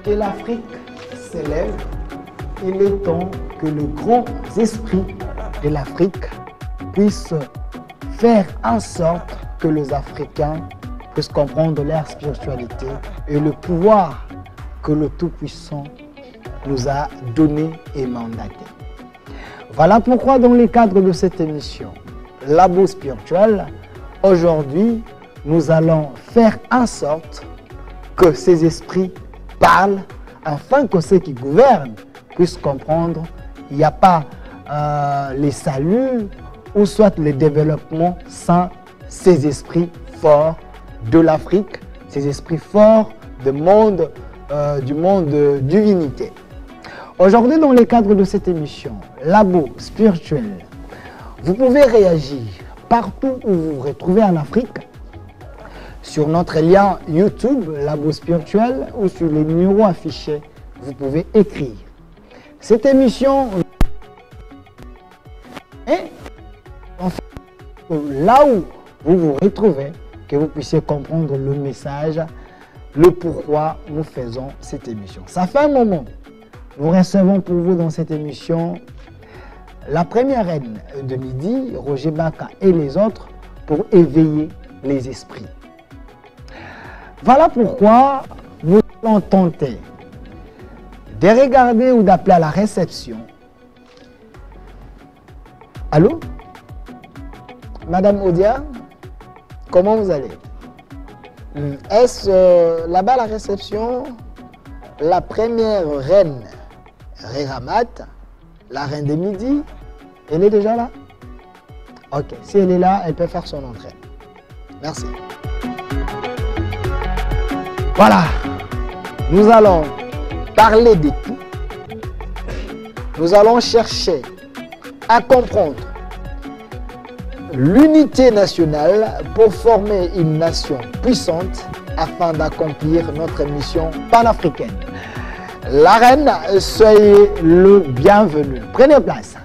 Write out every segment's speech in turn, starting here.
Que l'Afrique s'élève, il est temps que le grand esprit de l'Afrique puisse faire en sorte que les Africains puissent comprendre leur spiritualité et le pouvoir que le Tout-Puissant nous a donné et mandaté. Voilà pourquoi dans le cadre de cette émission, Labo Spirituel, aujourd'hui, nous allons faire en sorte que ces esprits parlent afin que ceux qui gouvernent puissent comprendre qu'il n'y a pas les saluts ou soit le développement sans ces esprits forts de l'Afrique, ces esprits forts du monde divinité. Aujourd'hui, dans le cadre de cette émission, Labo Spirituel, vous pouvez réagir partout où vous vous retrouvez en Afrique, sur notre lien YouTube, Labo Spirituel, ou sur les numéros affichés, vous pouvez écrire. Cette émission est en fait là où vous vous retrouvez, que vous puissiez comprendre le message, le pourquoi nous faisons cette émission. Ça fait un moment, nous recevons pour vous dans cette émission la première reine de midi, Roger Baka et les autres, pour éveiller les esprits. Voilà pourquoi nous allons tenter de regarder ou d'appeler à la réception. Allô? Madame Odia, comment vous allez? Est-ce là-bas à la réception, la première reine, Réramat, la reine de midi, elle est déjà là? Ok, si elle est là, elle peut faire son entrée. Merci. Voilà, nous allons parler de tout. Nous allons chercher à comprendre l'unité nationale pour former une nation puissante afin d'accomplir notre mission panafricaine. La reine, soyez le bienvenu. Prenez place.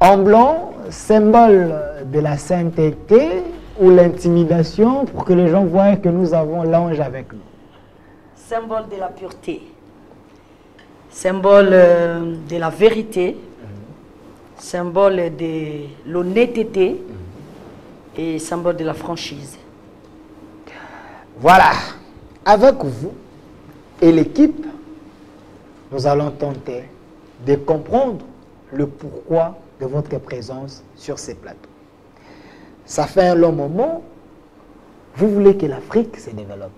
En blanc, symbole de la sainteté ou l'intimidation pour que les gens voient que nous avons l'ange avec nous. Symbole de la pureté, symbole de la vérité, symbole de l'honnêteté et symbole de la franchise. Voilà, avec vous et l'équipe, nous allons tenter de comprendre le pourquoi de votre présence sur ces plateaux. Ça fait un long moment, vous voulez que l'Afrique se développe.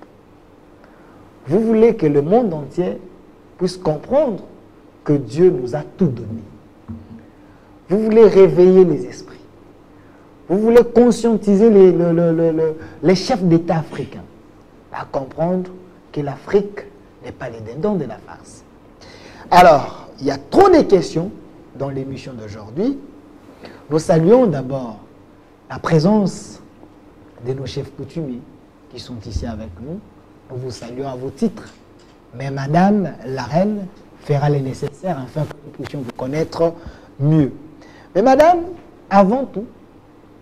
Vous voulez que le monde entier puisse comprendre que Dieu nous a tout donné. Vous voulez réveiller les esprits. Vous voulez conscientiser les chefs d'État africains à comprendre que l'Afrique n'est pas les dindons de la farce. Alors, il y a trop de questions dans l'émission d'aujourd'hui. Nous saluons d'abord la présence de nos chefs coutumiers qui sont ici avec nous. Nous vous saluons à vos titres. Mais Madame la Reine fera le nécessaire afin que nous puissions vous connaître mieux. Mais Madame, avant tout,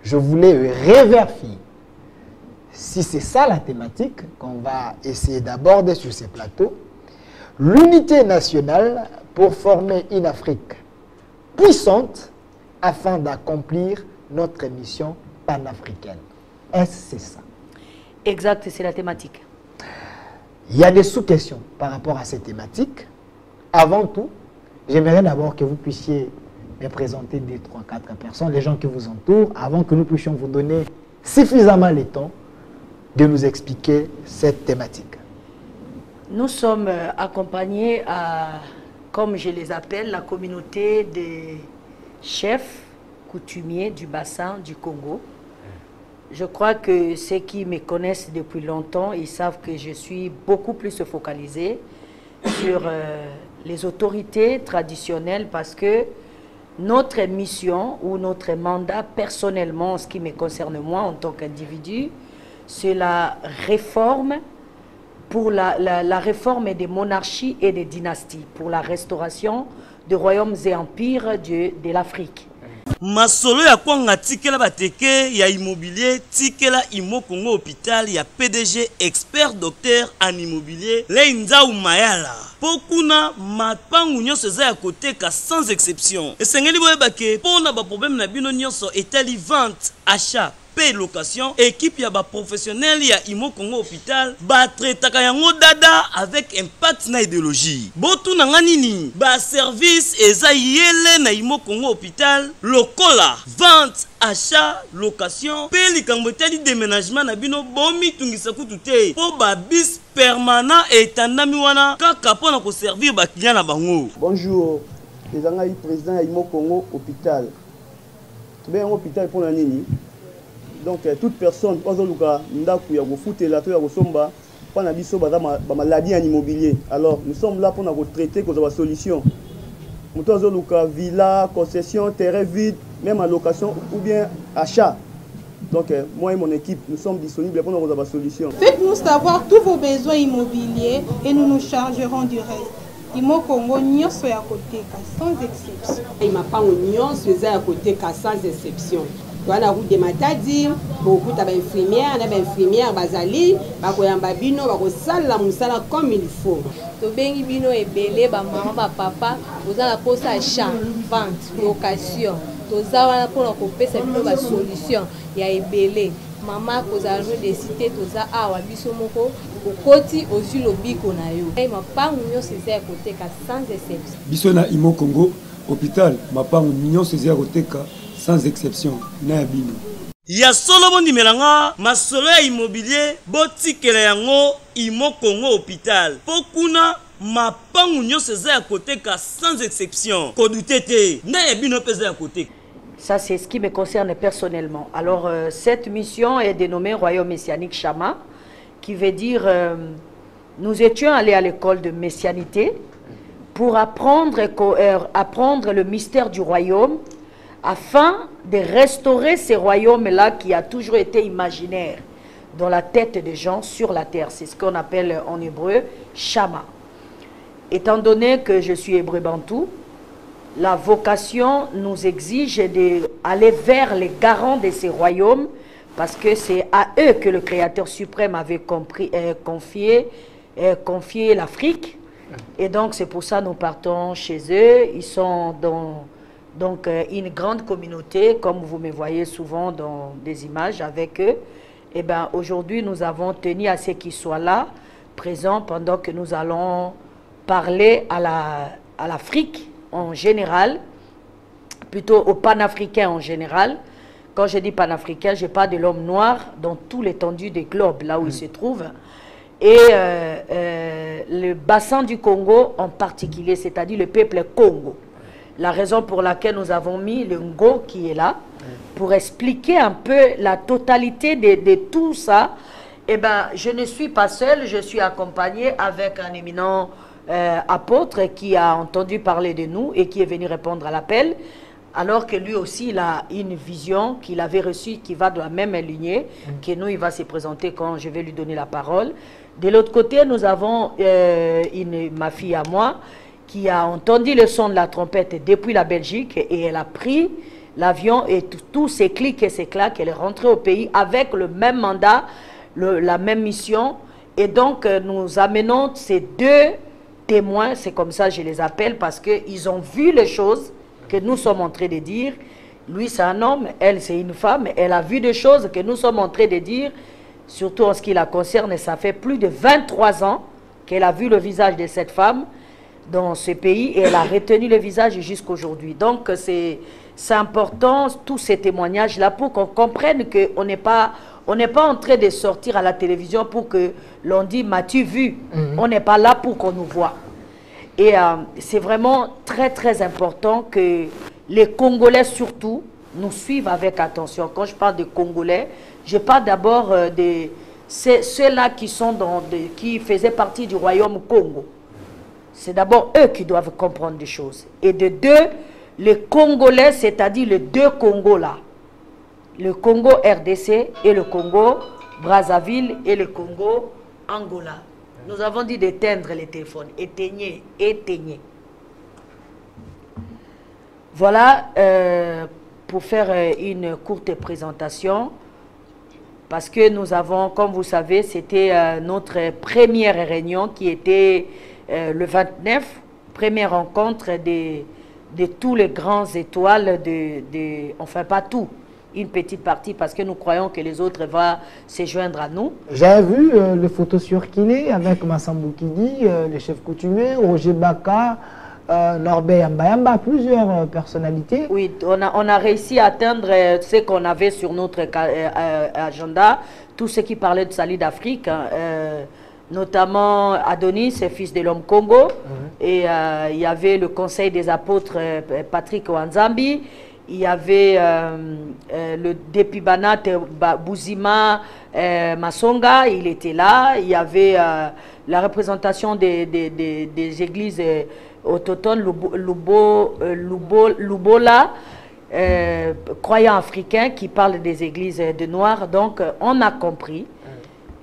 je voulais revérifier si c'est ça la thématique qu'on va essayer d'aborder sur ces plateaux. L'unité nationale pour former une Afrique puissante afin d'accomplir notre mission panafricaine. Est-ce que c'est ça? Exact, c'est la thématique. Il y a des sous-questions par rapport à cette thématique. Avant tout, j'aimerais d'abord que vous puissiez me présenter des 3-4 personnes, les gens qui vous entourent, avant que nous puissions vous donner suffisamment le temps de nous expliquer cette thématique. Nous sommes accompagnés à, comme je les appelle, la communauté des chefs coutumiers du bassin du Congo. Je crois que ceux qui me connaissent depuis longtemps, ils savent que je suis beaucoup plus focalisée sur les autorités traditionnelles parce que notre mission ou notre mandat personnellement, en ce qui me concerne moi en tant qu'individu, c'est la réforme pour la réforme des monarchies et des dynasties, pour la restauration des royaumes et empires de l'Afrique. Masolo ya kwanga tikela bateke ya immobilier tikela Imo Congo hôpital ya PDG expert docteur en immobilier Leinza Umayala. Pokuna mapangu nyonso za ya koteka sans exception. Esengeli boyebake pona ba problème na bino nyonso etali vente, achat, paie location, équipe ya ba professionnel ya Imo Congo hôpital ba traitaka yango dada avec impact na idéologie. Botu na nganini ba service eza yele na Imo Congo hôpital lokola vente, achat, location, paie likambo etali déménagement na bino bomi tungisa kutu te po ba bis permanent etandami wana kaka pona ko servir ba client na bango. Bonjour, les angai président ya Imo Congo hôpital. Tube yango hôpital pour la nini. Donc toute personne ozoluka ndaku ya kofutela to ya kosomba pana biso baza ba maladie en immobilier. Alors nous sommes là pour na traiter cause ba solution. Muto ozoluka villa, concession, terrain vide, même en location ou bien achat. Donc moi et mon équipe nous sommes disponibles pour nous avoir solution. Faites-nous savoir tous vos besoins immobiliers et nous nous chargerons du reste. Imo Congo nyonso ya koteka sans exception. Mapango nyonso eza ya koteka sans exception. Voilà route de Matadi, beaucoup d'infirmières, d'infirmières bazali, bakoyamba bino, bakosala musala comme il faut. To bengi bino ebele ba maman ba papa, ozala posa achat, vente, location. Toza wana pona kopesa bino ba solution ya ebele. Mama kozala no de cité toza awa biso moko okoti ozu lobiko na yo. Mapangu nyonso eza ya koteka sans exception. Biso na Imo Congo hôpital, mapangu nyonso eza ya koteka sans exception na bino. Ya solo bondi melanga masolo ya immobilier botikela yango Imo Congo hôpital. Pokuna mapangu nyonso eza ya koteka sans exception. Kodutete na ya bino pesa ya koteka. Ça, c'est ce qui me concerne personnellement. Alors, cette mission est dénommée Royaume Messianique Chama, qui veut dire, nous étions allés à l'école de messianité pour apprendre le mystère du royaume, afin de restaurer ces royaumes-là qui a toujours été imaginaire dans la tête des gens sur la terre. C'est ce qu'on appelle en hébreu Chama. Étant donné que je suis hébreu bantou, la vocation nous exige d'aller vers les garants de ces royaumes parce que c'est à eux que le Créateur suprême avait confié l'Afrique. Et donc c'est pour ça que nous partons chez eux. Ils sont dans une grande communauté, comme vous me voyez souvent dans des images avec eux. Et bien aujourd'hui nous avons tenu à ce qu'ils soient là, présents pendant que nous allons parler à l'Afrique en général, plutôt aux panafricains en général. Quand je dis panafricain, je parle de l'homme noir dans tout l'étendue des globes, là où il se trouve. Et le bassin du Congo en particulier, c'est-à-dire le peuple Congo. La raison pour laquelle nous avons mis le Ngo qui est là, pour expliquer un peu la totalité de tout ça. Eh bien, je ne suis pas seule, je suis accompagnée avec un éminent apôtre qui a entendu parler de nous et qui est venu répondre à l'appel, alors que lui aussi il a une vision qu'il avait reçue qui va de la même lignée que nous. Il va se présenter quand je vais lui donner la parole. De l'autre côté, nous avons ma fille à moi qui a entendu le son de la trompette depuis la Belgique et elle a pris l'avion et tous ces clics et ces claques, elle est rentrée au pays avec le même mandat, la même mission. Et donc nous amenons ces deux témoins, c'est comme ça je les appelle, parce qu'ils ont vu les choses que nous sommes en train de dire. Lui c'est un homme, elle c'est une femme, elle a vu des choses que nous sommes en train de dire, surtout en ce qui la concerne. Et ça fait plus de 23 ans qu'elle a vu le visage de cette femme dans ce pays et elle a retenu le visage jusqu'à aujourd'hui. Donc c'est important tous ces témoignages là pour qu'on comprenne qu'on n'est pas en train de sortir à la télévision pour que l'on dise m'as-tu vu. On n'est pas là pour qu'on nous voit. Et c'est vraiment très très important que les Congolais surtout nous suivent avec attention. Quand je parle de Congolais, je parle d'abord de ceux-là qui faisaient partie du royaume Congo. C'est d'abord eux qui doivent comprendre des choses. Et de deux, les Congolais, c'est-à-dire les deux Congos là, le Congo RDC et le Congo Brazzaville et le Congo Angola. Nous avons dit d'éteindre les téléphones. Éteignez, éteignez. Voilà pour faire une courte présentation. Parce que nous avons, comme vous savez, c'était notre première réunion qui était le 29, première rencontre de tous les grands étoiles, enfin pas tout, une petite partie, parce que nous croyons que les autres vont se joindre à nous. J'avais vu les photos circuler avec Massambou Kidi, le chef coutumier, Roger Baka, Norbert Yamba, plusieurs personnalités. Oui, on a réussi à atteindre ce qu'on avait sur notre agenda, tout ce qui parlait de salut d'Afrique, hein, notamment Adonis, fils de l'homme Congo, et il y avait le conseil des apôtres Patrick Wanzambi, il y avait le Depibanat Bouzima Masonga, il était là, il y avait la représentation des églises autochtones, Lubola, croyants africains qui parlent des églises de Noirs. Donc on a compris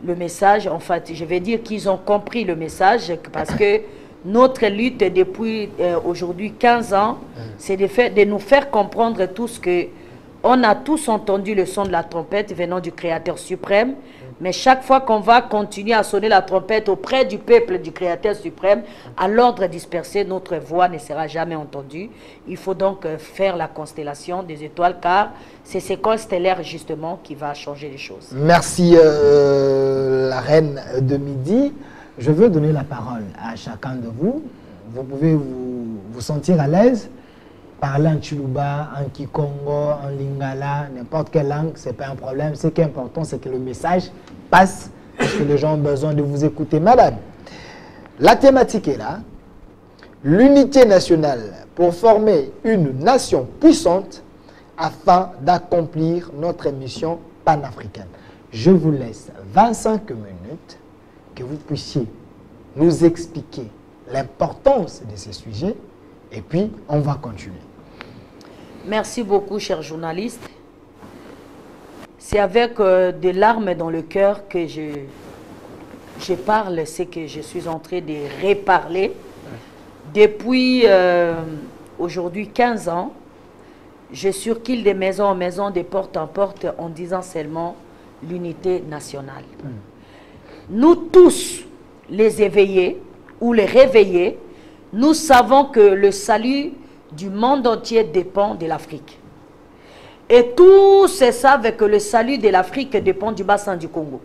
le message, en fait je vais dire qu'ils ont compris le message, parce que notre lutte depuis aujourd'hui 15 ans, c'est de nous faire comprendre tous que on a tous entendu le son de la trompette venant du Créateur suprême, mais chaque fois qu'on va continuer à sonner la trompette auprès du peuple du Créateur suprême, à l'ordre dispersé, notre voix ne sera jamais entendue. Il faut donc faire la constellation des étoiles, car c'est ces écoles stellaires justement qui va changer les choses. Merci la reine de midi. Je veux donner la parole à chacun de vous. Vous pouvez vous sentir à l'aise. Parler en Chiluba, en Kikongo, en Lingala, n'importe quelle langue, ce n'est pas un problème. Ce qui est important, c'est que le message passe, parce que les gens ont besoin de vous écouter. Madame, la thématique est là. L'unité nationale pour former une nation puissante afin d'accomplir notre mission panafricaine. Je vous laisse 25 minutes que vous puissiez nous expliquer l'importance de ces sujets et puis on va continuer. Merci beaucoup, chers journalistes. C'est avec des larmes dans le cœur que je parle, c'est que je suis en train de reparler. Depuis aujourd'hui 15 ans, je circule de maison en maison, de porte en porte, en disant seulement l'unité nationale. Nous tous, les éveillés ou les réveillés, nous savons que le salut du monde entier dépend de l'Afrique. Et tous savent que le salut de l'Afrique dépend du bassin du Congo.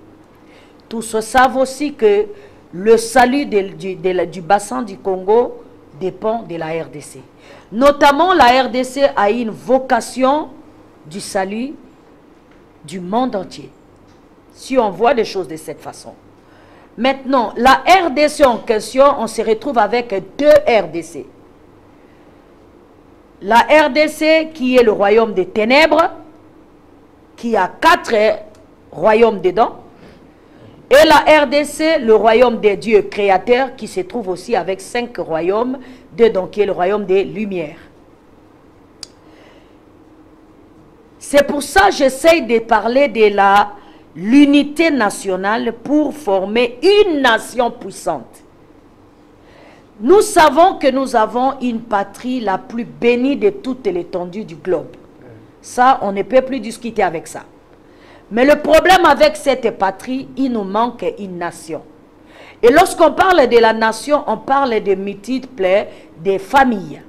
Tous savent aussi que le salut du bassin du Congo dépend de la RDC. Notamment, la RDC a une vocation du salut du monde entier. Si on voit les choses de cette façon. Maintenant, la RDC en question, on se retrouve avec deux RDC. La RDC qui est le royaume des ténèbres, qui a 4 royaumes dedans. Et la RDC, le royaume des dieux créateurs, qui se trouve aussi avec 5 royaumes dedans, qui est le royaume des lumières. C'est pour ça que j'essaye de parler de l'unité nationale pour former une nation puissante. Nous savons que nous avons une patrie la plus bénie de toute l'étendue du globe. Ça, on ne peut plus discuter avec ça. Mais le problème avec cette patrie, il nous manque une nation. Et lorsqu'on parle de la nation, on parle de multiples des familles.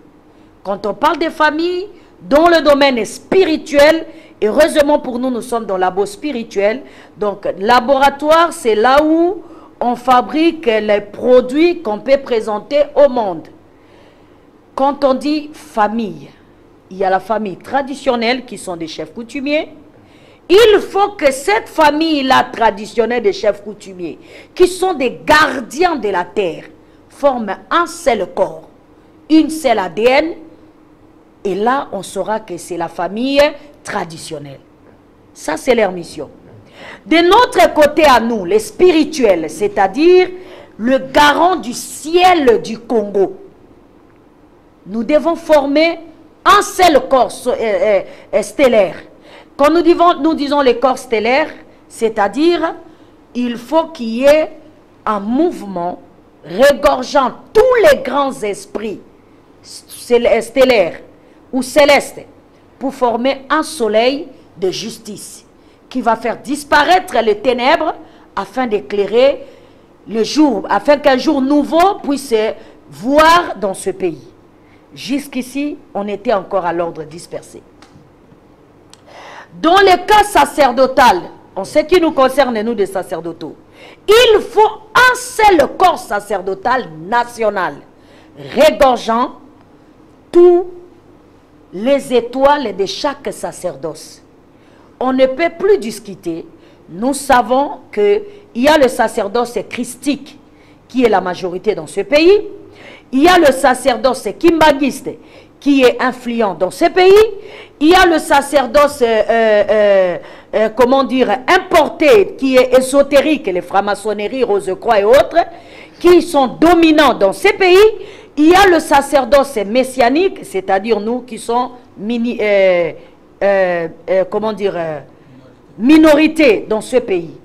Quand on parle des familles, dans le domaine spirituel, heureusement pour nous, nous sommes dans le labo spirituel. Donc, laboratoire, c'est là où on fabrique les produits qu'on peut présenter au monde. Quand on dit famille, il y a la famille traditionnelle qui sont des chefs coutumiers. Il faut que cette famille-là traditionnelle des chefs coutumiers, qui sont des gardiens de la terre, forment un seul corps, une seule ADN. Et là, on saura que c'est la famille traditionnelle. Ça, c'est leur mission. De notre côté à nous, les spirituels, c'est-à-dire le garant du ciel du Congo, nous devons former un seul corps stellaire. Quand nous disons les corps stellaires, c'est-à-dire il faut qu'il y ait un mouvement regorgeant tous les grands esprits stellaires ou célestes pour former un soleil de justice qui va faire disparaître les ténèbres afin d'éclairer le jour, afin qu'un jour nouveau puisse voir dans ce pays. Jusqu'ici, on était encore à l'ordre dispersé. Dans le cas sacerdotal, en ce qui nous concerne, nous, des sacerdotaux, il faut un seul corps sacerdotal national, regorgeant tous les étoiles de chaque sacerdoce. On ne peut plus discuter. Nous savons qu'il y a le sacerdoce christique, qui est la majorité dans ce pays. Il y a le sacerdoce kimbanguiste, qui est influent dans ce pays. Il y a le sacerdoce, comment dire, importé, qui est ésotérique, les francs-maçonneries, Rose-Croix et autres, qui sont dominants dans ces pays. Il y a le sacerdoce messianique, c'est-à-dire nous qui sommes minorité dans ce pays.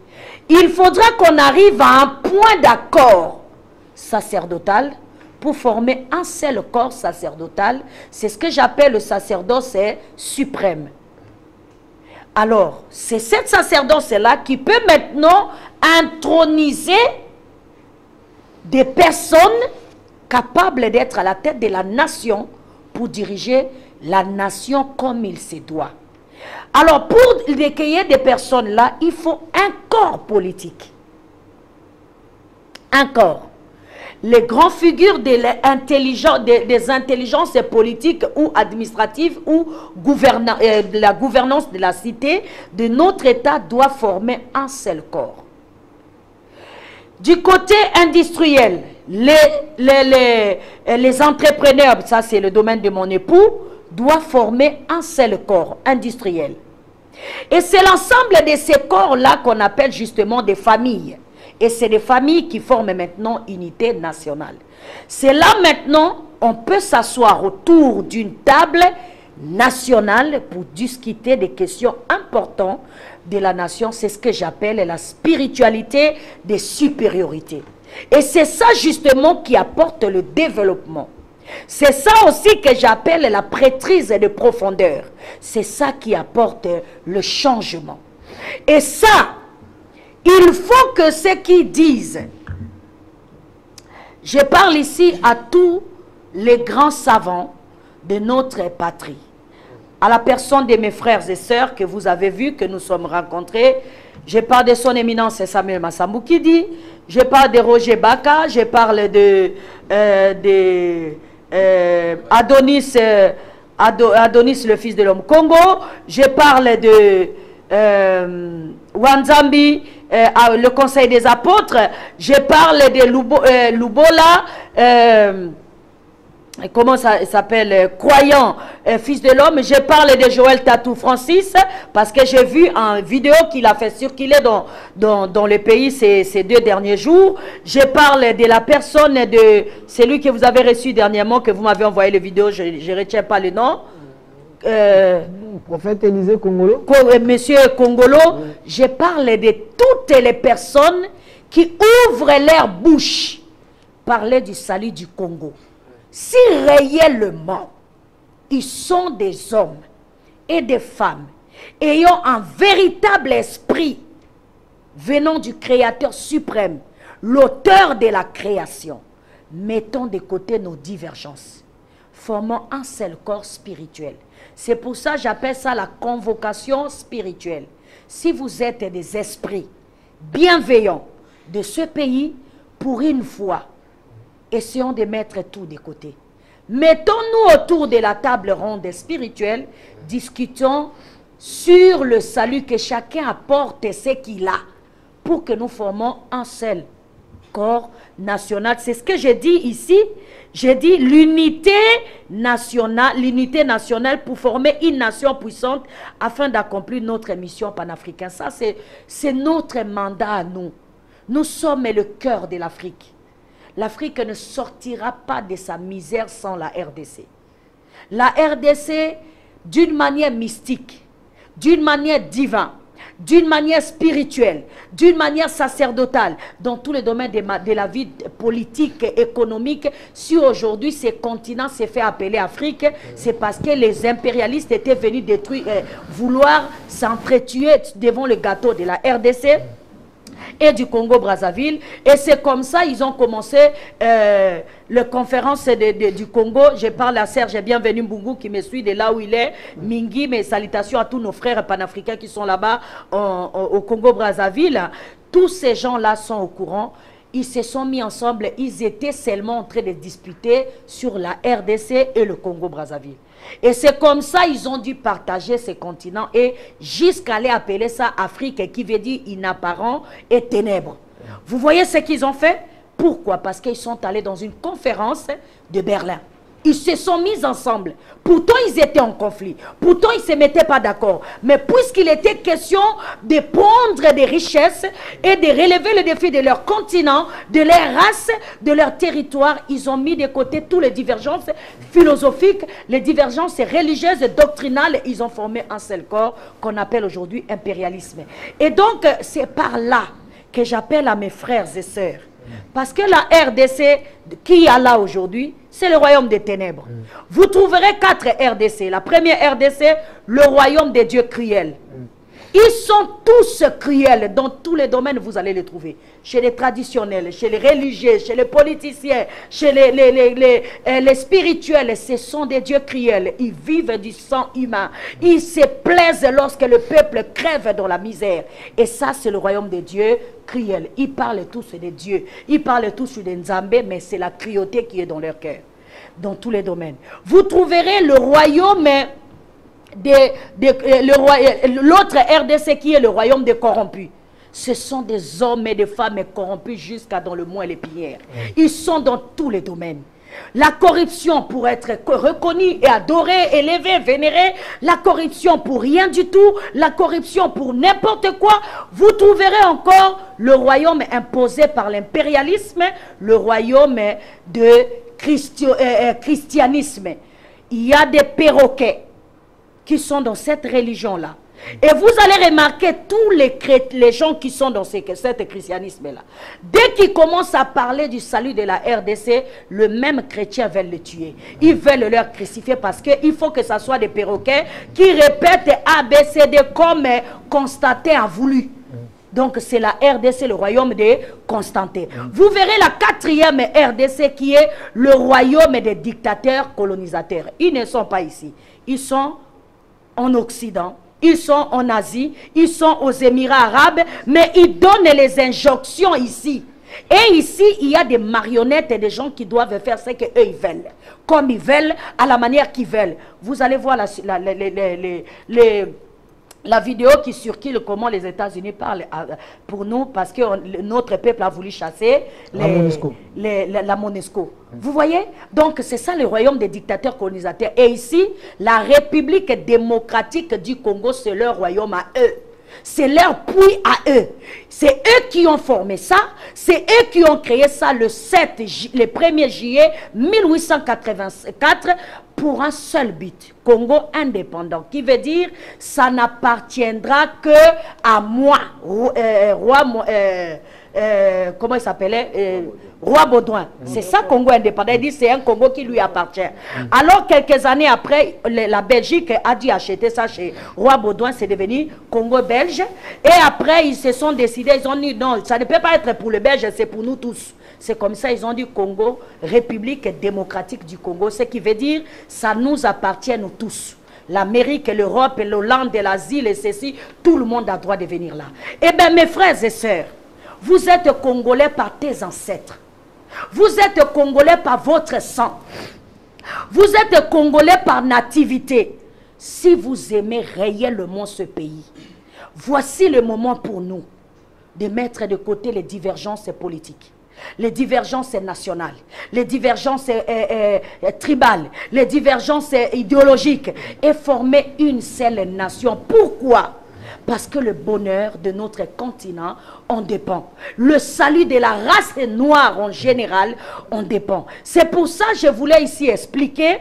Il faudra qu'on arrive à un point d'accord sacerdotal pour former un seul corps sacerdotal. C'est ce que j'appelle le sacerdoce suprême. Alors, c'est cette sacerdoce-là qui peut maintenant introniser des personnes capables d'être à la tête de la nation pour diriger la nation comme il se doit. Alors, pour recueillir des personnes-là, il faut un corps politique. Un corps. Les grandes figures des intelligences politiques ou administratives ou de la gouvernance de la cité de notre État doivent former un seul corps. Du côté industriel, les entrepreneurs, ça c'est le domaine de mon époux, doivent former un seul corps industriel. Et c'est l'ensemble de ces corps-là qu'on appelle justement des familles. Et c'est des familles qui forment maintenant unité nationale. C'est là maintenant, on peut s'asseoir autour d'une table nationale pour discuter des questions importantes de la nation. C'est ce que j'appelle la spiritualité des supériorités. Et c'est ça justement qui apporte le développement. C'est ça aussi que j'appelle la prêtrise de profondeur. C'est ça qui apporte le changement. Et ça, il faut que ceux qui disent, je parle ici à tous les grands savants de notre patrie, à la personne de mes frères et sœurs que vous avez vus, que nous sommes rencontrés. Je parle de son éminence Samuel Massamboukidi, je parle de Roger Baka, je parle de Adonis, le fils de l'homme Congo, je parle de Wanzambi, le conseil des apôtres, je parle de Lubola, comment ça s'appelle, croyant, fils de l'homme. Je parle de Joël Tatou Francis, parce que j'ai vu en vidéo qu'il a fait circuler dans le pays ces 2 derniers jours. Je parle de la personne de celui que vous avez reçu dernièrement, que vous m'avez envoyé les vidéos, je ne retiens pas le nom. Prophète Élisée Congolo. Monsieur Congolo, je parle de toutes les personnes qui ouvrent leur bouche, parler du salut du Congo. Si réellement, ils sont des hommes et des femmes ayant un véritable esprit venant du Créateur suprême, l'auteur de la création, mettons de côté nos divergences, formant un seul corps spirituel. C'est pour ça que j'appelle ça la convocation spirituelle. Si vous êtes des esprits bienveillants de ce pays, pour une fois, essayons de mettre tout de côté. Mettons-nous autour de la table ronde spirituelle, discutons sur le salut que chacun apporte ce qu'il a pour que nous formons un seul corps national. C'est ce que j'ai dit ici. J'ai dit l'unité nationale pour former une nation puissante afin d'accomplir notre mission panafricaine. Ça, c'est notre mandat à nous. Nous sommes le cœur de l'Afrique. L'Afrique ne sortira pas de sa misère sans la RDC. La RDC, d'une manière mystique, d'une manière divine, d'une manière spirituelle, d'une manière sacerdotale, dans tous les domaines de la vie politique, économique. Si aujourd'hui ce continent s'est fait appeler Afrique, c'est parce que les impérialistes étaient venus détruire, vouloir s'entretuer devant le gâteau de la RDC et du Congo-Brazzaville. Et c'est comme ça ils ont commencé la conférence du Congo. Je parle à Serge Bienvenu Mbungu qui me suit de là où il est. Mingi, mes salutations à tous nos frères panafricains qui sont là-bas au Congo-Brazzaville. Tous ces gens-là sont au courant. Ils se sont mis ensemble. Ils étaient seulement en train de disputer sur la RDC et le Congo-Brazzaville. Et c'est comme ça ils ont dû partager ces continents et jusqu'à aller appeler ça Afrique, qui veut dire inapparent et ténèbres. Vous voyez ce qu'ils ont fait? Pourquoi? Parce qu'ils sont allés dans une conférence de Berlin. Ils se sont mis ensemble. Pourtant, ils étaient en conflit. Pourtant, ils ne se mettaient pas d'accord. Mais puisqu'il était question de prendre des richesses et de relever le défi de leur continent, de leur race, de leur territoire, ils ont mis de côté toutes les divergences philosophiques, les divergences religieuses et doctrinales. Ils ont formé un seul corps qu'on appelle aujourd'hui impérialisme. Et donc, c'est par là que j'appelle à mes frères et sœurs. Parce que la RDC qui est là aujourd'hui, c'est le royaume des ténèbres. Vous trouverez 4 RDC. La première RDC, le royaume des dieux cruels. Ils sont tous cruels dans tous les domaines, vous allez les trouver. Chez les traditionnels, chez les religieux, chez les politiciens, chez les spirituels, ce sont des dieux cruels. Ils vivent du sang humain. Ils se plaisent lorsque le peuple crève dans la misère. Et ça, c'est le royaume des dieux cruels. Ils parlent tous des dieux. Ils parlent tous des Nzambé, mais c'est la cruauté qui est dans leur cœur. Dans tous les domaines. Vous trouverez le royaume... l'autre RDC qui est le royaume des corrompus. Ce sont des hommes et des femmes corrompus jusqu'à dans le moelle épinière. Ils sont dans tous les domaines. La corruption pour être reconnue et adorée, élevée, vénérée. La corruption pour rien du tout. La corruption pour n'importe quoi. Vous trouverez encore le royaume imposé par l'impérialisme, le royaume de christianisme. Il y a des perroquets qui sont dans cette religion-là. Et vous allez remarquer tous les gens qui sont dans cette christianisme-là. Dès qu'ils commencent à parler du salut de la RDC, le même chrétien veut le tuer. Ils veulent leur crucifier parce qu'il faut que ce soit des perroquets qui répètent ABCD comme Constantin a voulu. Donc c'est la RDC, le royaume de Constantin. Vous verrez la 4e RDC qui est le royaume des dictateurs colonisateurs. Ils ne sont pas ici. Ils sont en Occident, ils sont en Asie, ils sont aux Émirats arabes, mais ils donnent les injonctions ici. Et ici, il y a des marionnettes et des gens qui doivent faire ce qu'eux ils veulent. Comme ils veulent, à la manière qu'ils veulent. Vous allez voir la vidéo qui circule, comment les États-Unis parlent pour nous, parce que notre peuple a voulu chasser la MONUSCO. Vous voyez? Donc c'est ça le royaume des dictateurs colonisateurs. Et ici, la République démocratique du Congo, c'est leur royaume à eux. C'est leur puits à eux. C'est eux qui ont formé ça. C'est eux qui ont créé ça le 1er juillet 1884 pour un seul but. Congo indépendant. Qui veut dire ça n'appartiendra que à moi. Comment il s'appelait? Roi Baudouin. C'est ça Congo indépendant. Il dit c'est un Congo qui lui appartient. Alors quelques années après, la Belgique a dû acheter ça chez Roi Baudouin. C'est devenu Congo belge. Et après ils se sont décidés, ils ont dit non, ça ne peut pas être pour le Belge, c'est pour nous tous. C'est comme ça ils ont dit Congo, République démocratique du Congo. Ce qui veut dire ça nous appartient nous tous. L'Amérique, l'Europe, l'Hollande, l'Asie, et ceci, tout le monde a droit de venir là. Eh bien mes frères et sœurs, vous êtes Congolais par tes ancêtres. Vous êtes Congolais par votre sang. Vous êtes Congolais par nativité. Si vous aimez réellement ce pays, voici le moment pour nous de mettre de côté les divergences politiques, les divergences nationales, les divergences tribales, les divergences idéologiques et former une seule nation. Pourquoi? Parce que le bonheur de notre continent en dépend. Le salut de la race noire en général en dépend. C'est pour ça que je voulais ici expliquer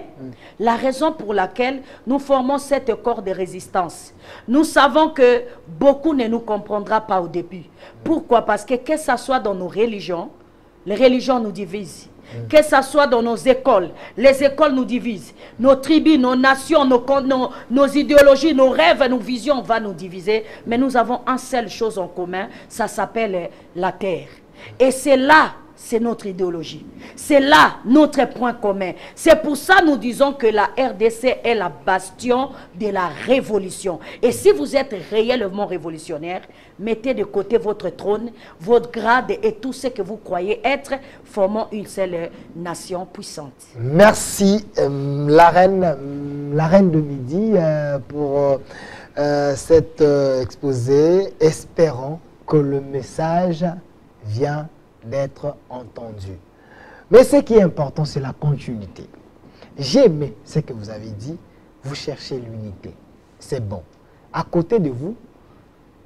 la raison pour laquelle nous formons cet corps de résistance. Nous savons que beaucoup ne nous comprendra pas au début. Pourquoi? Parce que ce soit dans nos religions, les religions nous divisent. Que ce soit dans nos écoles, les écoles nous divisent. Nos tribus, nos nations, nos idéologies, nos rêves, nos visions vont nous diviser. Mais nous avons une seule chose en commun, ça s'appelle la terre. Et c'est là, c'est notre idéologie. C'est là notre point commun. C'est pour ça que nous disons que la RDC est la bastion de la révolution. Et si vous êtes réellement révolutionnaire, mettez de côté votre trône, votre grade et tout ce que vous croyez être, formant une seule nation puissante. Merci la reine de midi pour cet exposé, espérant que le message vient d'être entendu. Mais ce qui est important, c'est la continuité. J'ai aimé ce que vous avez dit, vous cherchez l'unité. C'est bon. À côté de vous,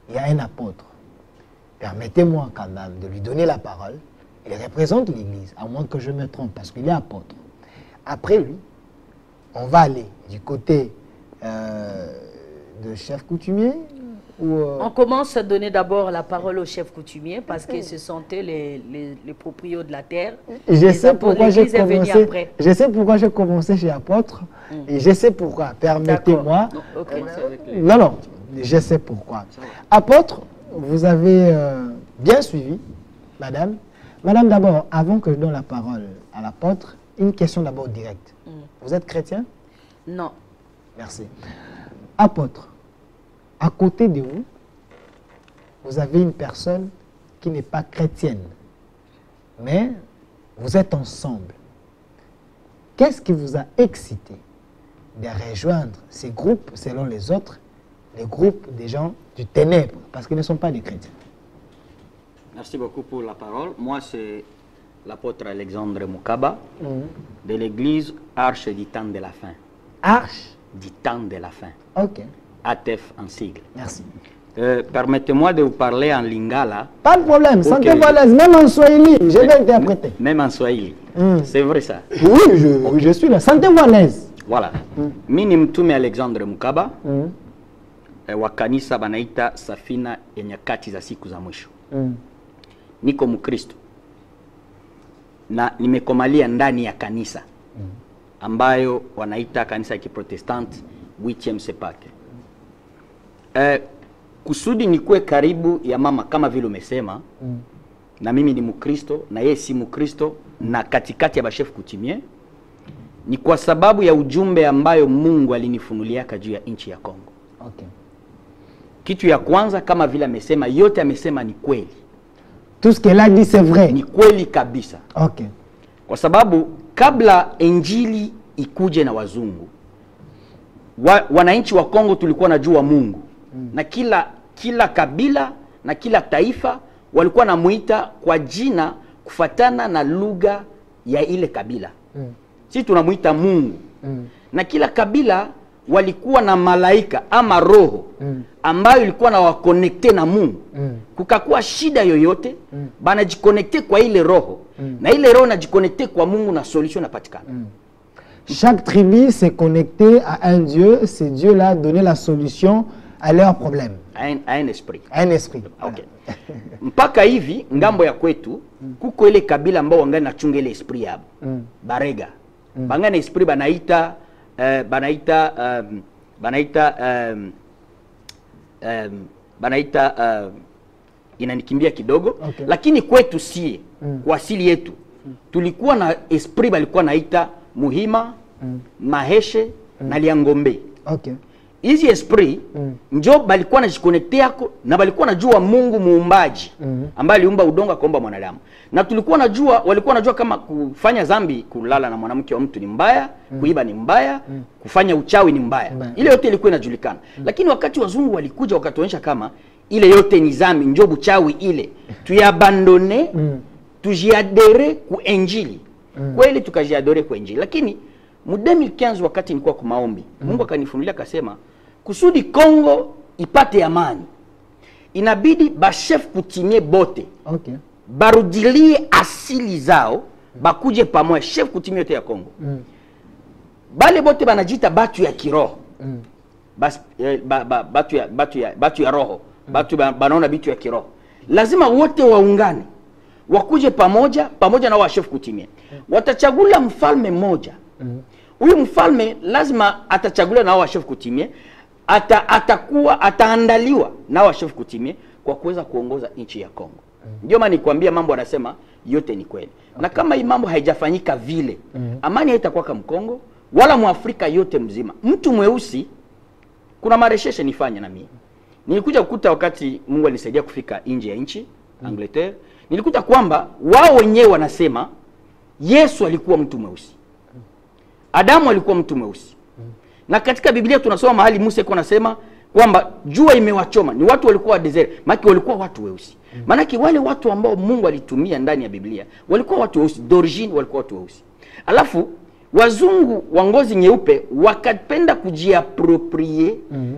il y a un apôtre. Permettez-moi quand même de lui donner la parole. Il représente l'Église, à moins que je me trompe, parce qu'il est apôtre. Après lui, on va aller du côté de chef coutumier. On commence à donner d'abord la parole au chef coutumier parce que ce sont eux les proprios de la terre. Je sais pourquoi j'ai commencé chez apôtre et je sais pourquoi. Permettez-moi. Non, je sais pourquoi. Apôtre, vous avez bien suivi, madame. Madame, d'abord, avant que je donne la parole à l'apôtre, une question d'abord directe. Vous êtes chrétien? Non. Merci. Apôtre, à côté de vous, vous avez une personne qui n'est pas chrétienne, mais vous êtes ensemble. Qu'est-ce qui vous a excité de rejoindre ces groupes, selon les autres, les groupes des gens du ténèbre, parce qu'ils ne sont pas des chrétiens? Merci beaucoup pour la parole. Moi, c'est l'apôtre Alexandre Moukaba de l'église Arche du temps de la fin. Arche du temps de la fin. Ok. ATEF en sigle. Merci. Permettez-moi de vous parler en lingala. Pas de problème, sentez-vous à l'aise, même en swahili, je vais interpréter. Même en swahili, c'est vrai ça? Oui, je suis là, sentez-vous à l'aise. Voilà. Mimi mtume Alexandre Mukaba wa kanisa banaita Safina ya Nyakati za Siku za Mwisho. Niko Mkristo na nimekomalia ndani ya kanisa ambayo wanaita kanisa ya Kiprotestanti Wichem Sepake. Kusudi nikuwe karibu ya mama kama vile umesema, na mimi ni Mkristo na yeye si Mkristo, na katikati ya bashefu kutimie, ni kwa sababu ya ujumbe ambayo Mungu alinifunuliaka juu ya nchi ya Kongo. Okay. Kitu ya kwanza, kama vile amesema, yote amesema ni kweli. Tout ce qu'elle a dit c'est vrai. Ni kweli kabisa. Okay. Kwa sababu kabla injili ikuje na wazungu, wananchi wa Kongo tulikuwa najua Mungu. Na kila kabila na kila taifa walikuwa namuita kwa jina kufatana na lugha ya ile kabila. Sisi tunamuita Mungu. Na kila kabila walikuwa na malaika ama roho ambayo ilikuwa na wakonekte na Mungu. Kukakuwa shida yoyote, banajikonekte kwa ile roho. Na ile roho najikonekte kwa Mungu na solution napatikana. Chaque tribu s'est connectée à un Dieu, ce Dieu-là donnait la solution à leurs problèmes. À un esprit. À un esprit. Okay. Mpaka hivi ngambo ya kwetu kuko ile kabila ambao wangani nachunga ile esprit yabo. Barega. Bangana esprit banaita inanikimbia kidogo, okay. Lakini kwetu sie kwa asili yetu tulikuwa na esprit balikuwa naita Muhima, Maheshe na Liangombe. Okay. Hizi esprit njo balikuwa najikonekte yako na balikuwa najua Mungu muumbaji ambaye aliumba udongo akaumba mwanadamu. Na tulikuwa najua, walikuwa najua kama kufanya zambi, kulala na mwanamke wa mtu ni mbaya, kuiba ni mbaya, kufanya uchawi ni mbaya. Ile yote ilikuwa inajulikana. Lakini wakati wazungu walikuja wakatuonyesha kama ile yote ni zambi, njo uchawi ile. Tuyabandone, tujiadere ku injili. Kweli tukajiadore kwa injili. Lakini mu 2015 wakati nilikuwa kwa maombi, Mungu akanifunulia akasema kusudi Kongo ipate amani, inabidi bachef coutumier bote Okay. barudilie asili zao, bakuje pamoja, chef coutumier yote ya Kongo. Bale bote banajita batu ya kiroho. Bas, batu ya roho. Batu banaona bitu ya kiroho. Lazima wote waungane, wakuje pamoja na wa chef coutumier. Watachagula mfalme mmoja. Huyu mfalme lazima atachagula na wa chef coutumier, ataandaliwa na wa chef coutumier kwa kuweza kuongoza nchi ya Kongo. Ndio maana nikwambia mambo anasema yote ni kweli. Na kama hii mambo haijafanyika vile, amani haitakuwa kama Kongo wala Muafrika yote mzima. Mtu mweusi, kuna maresheshe nifanye na mimi. Nilikuja kukuta wakati Mungu anisaidia kufika nje ya nchi, Angleterre, nilikuta kwamba wao wenyewe wanasema Yesu alikuwa mtu mweusi. Adamu alikuwa mtu mweusi. Na katika Biblia tunasoma mahali Musa alikuwa anasema kwamba jua imewachoma, ni watu walikuwa wa desert, maana walikuwa watu weusi. Maana wale watu ambao Mungu alitumia ndani ya Biblia walikuwa watu weusi, d'origine walikuwa watu weusi. Alafu wazungu wa ngozi nyeupe wakapenda kujiapproprier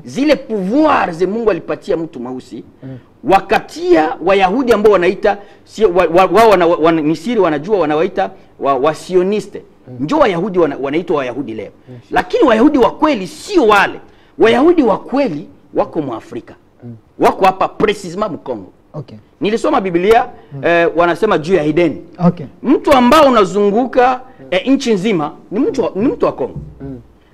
zile pouvoir ze Mungu alipatia mtu mweusi, wakatia Wayahudi ambao wanaita wao Misri wanajua wanawaita wasioniste. Ndio Wayahudi wanaitwa Wayahudi leo. Lakini Wayahudi wa kweli sio wale. Wayahudi wa kweli wako Muafrika. Wako hapa precisement Mkongo. Okay. Nilisoma Biblia wanasema juu ya Edeni. Okay. Mtu ambao unazunguka nchi nzima ni mtu wa Kongo.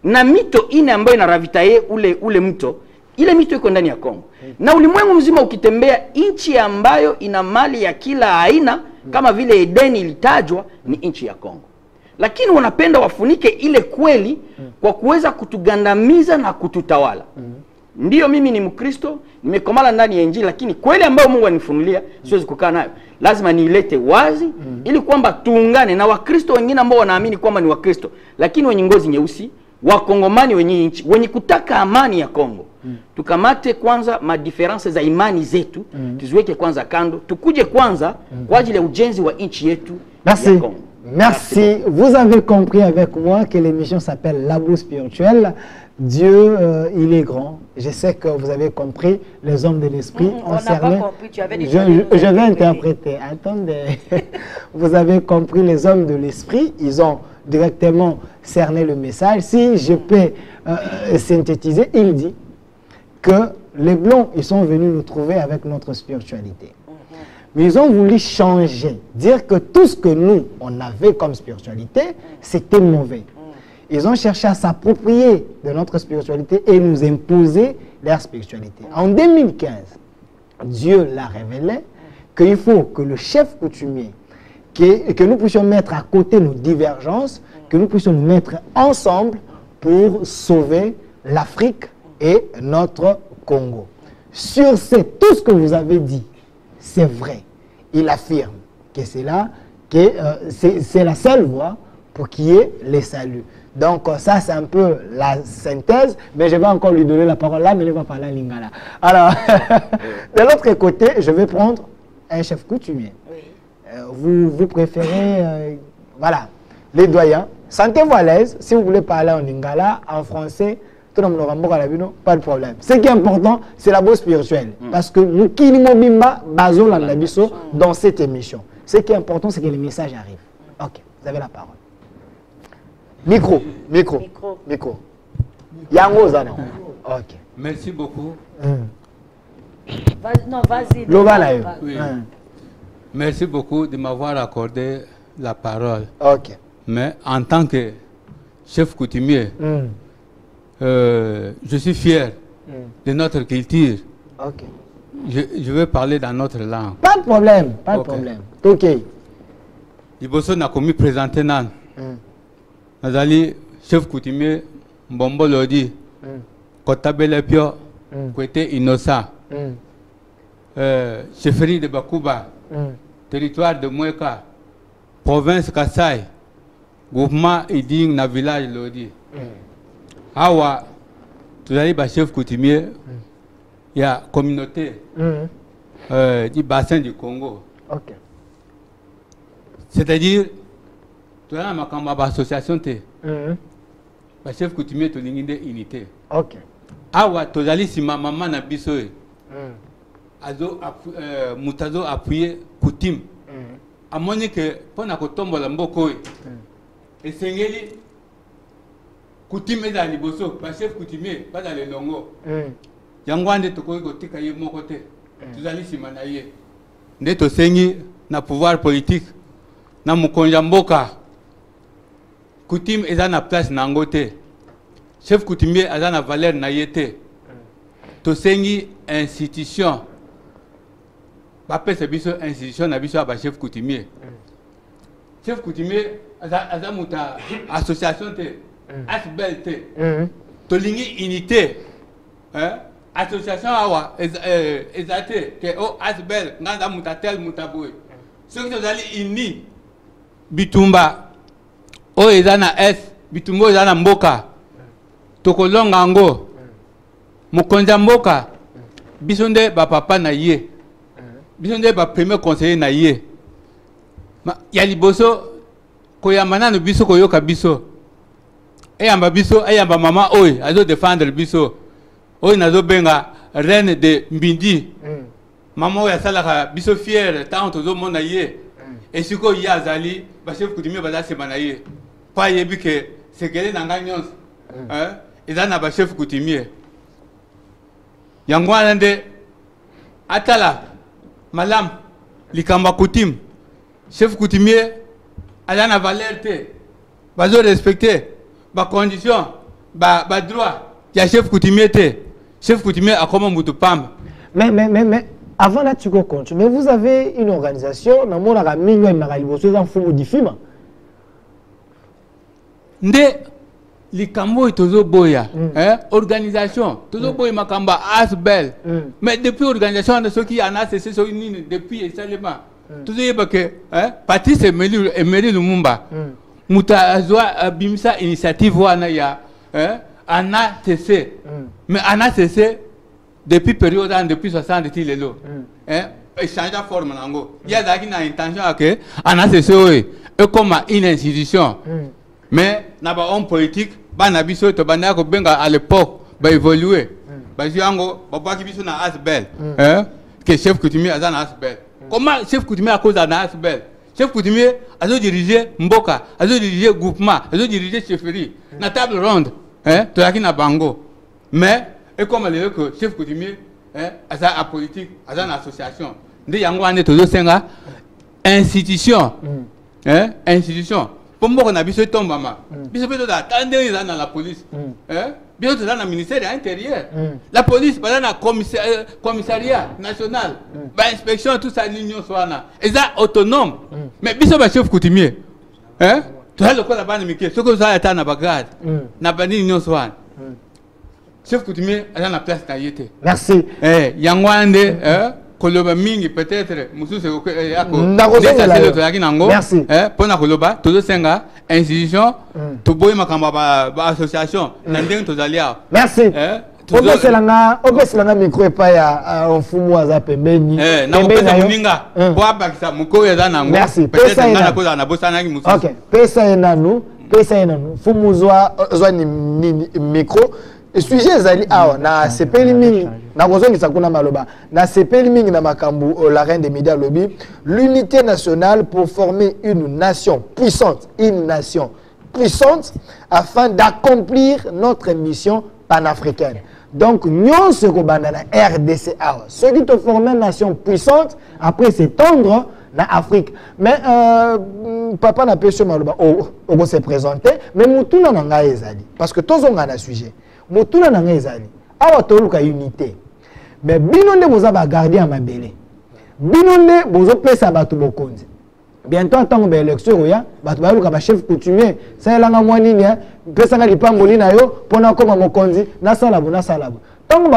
Na mito ine ambayo inaravitaye ule mto, ile mito iko ndani ya Kongo. Na ulimwengu mzima ukitembea, nchi ambayo ina mali ya kila aina kama vile Edeni ilitajwa ni nchi ya Kongo. Lakini wanapenda wafunike ile kweli kwa kuweza kutugandamiza na kututawala. Ndiyo mimi ni Mkristo, nimekomala ndani ya Injili, lakini kweli ambayo Mungu anifunulia siwezi kukaa nayo. Lazima niilete wazi ili kwamba tuungane na Wakristo wengine ambao wanaamini kwamba ni Wakristo, lakini wenye ngozi nyeusi, Wakongomani wenye nchi, wenye kutaka amani ya Kongo. Tukamate kwanza madiferense za imani zetu, tuziweke kwanza kando, tukuje kwanza kwa ajili ya ujenzi wa nchi yetu ya Kongo. Merci. Vous avez compris avec moi que l'émission s'appelle La Bourse Spirituelle. Dieu, il est grand. Je sais que vous avez compris. Les hommes de l'esprit on n'a pas compris. Tu avais je vais interpréter. Attendez. Vous avez compris, les hommes de l'esprit, ils ont directement cerné le message. Si je peux synthétiser, il dit que les Blancs, ils sont venus nous trouver avec notre spiritualité. Mais ils ont voulu changer, dire que tout ce que nous, on avait comme spiritualité, c'était mauvais. Ils ont cherché à s'approprier de notre spiritualité et nous imposer leur spiritualité. En 2015, Dieu l'a révélé qu'il faut que le chef coutumier, que nous puissions mettre à côté nos divergences, que nous puissions nous mettre ensemble pour sauver l'Afrique et notre Congo. Sur tout ce que vous avez dit, c'est vrai. Il affirme que c'est là, que c'est la seule voie pour qu'il y ait les saluts. Donc ça, c'est un peu la synthèse, mais je vais encore lui donner la parole là, mais il va parler en lingala. Alors, de l'autre côté, je vais prendre un chef coutumier. Vous préférez, voilà, les doyens. Sentez-vous à l'aise, si vous voulez parler en lingala, en français, pas de problème. Ce qui est important, c'est la bourse spirituelle. Parce que nous, dans cette émission, ce qui est important, c'est que les messages arrivent. Ok, vous avez la parole. Micro. Yango Zana. Ok. Merci beaucoup. Non, vas-y. Oui. Merci beaucoup de m'avoir accordé la parole. Ok. Mais en tant que chef coutumier, je suis fier de notre culture. Ok. Je vais parler dans notre langue. Pas de problème, pas de problème. Ok. Iboso na komi présenté nan. Nazali chef coutumier Mbombo Lodi. Kotabele Pio. Kwete innocent. Chefferie de Bakuba. Territoire de Mweka. Province Kassai. Groupement Iding na village Lodi. Awa, tu as dit chef coutumier, il y a communauté du bassin du Congo. Ok. C'est-à-dire, tu as une association, chef coutumier, tu as une unité. Ok. awa tozali sima mama na biso mutazo appuyer coutume amoni que pona kotombola mboko esengeli coutume za liboso ba chef coutumier pas dans le longo yango ande tokoki kotika ye moko te tozali sima na ye nde tosengi na pouvoir politique na mokonzi mboka coutume eza na place nango te chef coutumier aza na valeur na ye te tosengi institution bapesa biso institution na biso ya ba chef coutumier chef coutumier aza muta association te asbel te tolingi unité association awa eza te ke o asbel nganda muta tel muta boy soki tozali uni bitumba oyo eza na s bitumba oyo eza na mboka tokolonga yango mokonzi ya mboka biso nde bapapa na ye biso nde bapremier conseiller na ye ya liboso koyamba nano biso koyoka biso eyamba biso eyamba mama oyo azodefendre biso oyo nazobenga reine de mbindi mama oyo asalaka biso fiere ntango tozomona ye esikoyo ye azali bachef coutumier baza nsima na ye mpo ayebi ke sekele na ngai nyonso eza na bachef coutumier yango wana nde atala malamu likambo ya coutume chef coutumier aza na valeur te bazorespecte bacondition badroit ya chef coutumier te chef coutumier akoma mutu pamba mais avant là tu continues mais vous avez une organisation na monaka mingi na liboso za mfumu difima nde likambo tozoboya organisation tozoboya makamba asbel mais depuis organisation de ceux qui en a cessé soki nini depuis esalema tozoyeba ke Patrice Emery Lumumba muta azwa bimisa initiative wana ya ANACC mais ANACC depuis période depuis 60 ti lelo échange forme nango ya zaki na intention que ANACC oyo comme une institution mais na ba homme politique bana biso to bana ko benga à l'époque ba évoluer ba yango ba baki biso na asbel que chef coutumier azana asbel comment chef coutumier à cause na asbel chef coutumier azo diriger mboka azo diriger groupement azo diriger chefferie na table ronde to yaki na bango mais et comme le que chef coutumier aza a politique aza na association nde yango ane to senga institution institution pour na biso tombama biso peto da tande za na la police biso za na ministère de l'intérieur la police bala na commissariat national ba inspection tout ça l'union swana eza autonome mais biso ba chef coutumier to le ko la bana mike soko za ya na bagade na bani union swana chef coutumier ala na place na yete merci yangwande koloba mingi peut-être mususu yako merci pona koloba todo senga institution to boy makamba ba association na ndenge tozali awa merci obeselanga micro epa ya mfumu aza pembeni na opesa muninga po abakisa moko eza nango peut-être ngana koza na bosanaki mususu OK pesa enanu mfumu zwa ni micro sujet ezali awa na sepeli mingi na kozongisa kuna maloba na sepeli mingi na makambu la reine des médias lobby l'unité nationale pour former une nation puissante afin d'accomplir notre mission panafricaine. Donc nous se kobanda na RDC awa ceux qui te forment une nation puissante après s'étendre na Afrique mais papa na pesho maloba on se présenter mais mutuna na ngai ezali parce que tozonga na sujet motuna na ngai ezali awa toluka unité mais bino nde boza ba gardien mabele bino nde bozo pesa bato bokonzi bientôt ntango ba élection oya bato baluka ba chef coutumier ça elanga mwanini pesa nga lipamboli na yo pona koma mokonzi na salabu ntango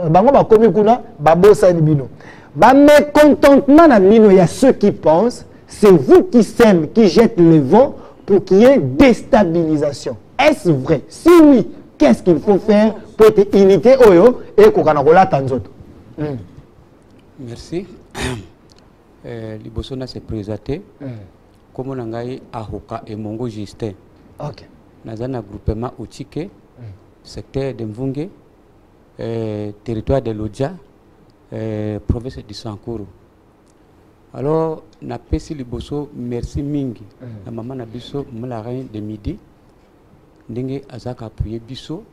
bango bakomi kuna babosani bino ba mécontentement na bino ya ceux qui pensent c'est vous qui sèment qui jettent le vent pour qu'il y ait déstabilisation. Est-ce vrai? Si oui, qu'est-ce qu'il faut faire pour être unité oyo et kokanakola tanzoto? Merci. Libosona s'est présenté comme on a Ahoka et Mongo Justin. OK. Nazana groupement Outike, secteur de Mvunge, territoire de Lodja, province du Sankuru. Alors, na pesi liboso merci mingi. Na maman na biso mularin de midi. Ndenge azaka appuyer biso,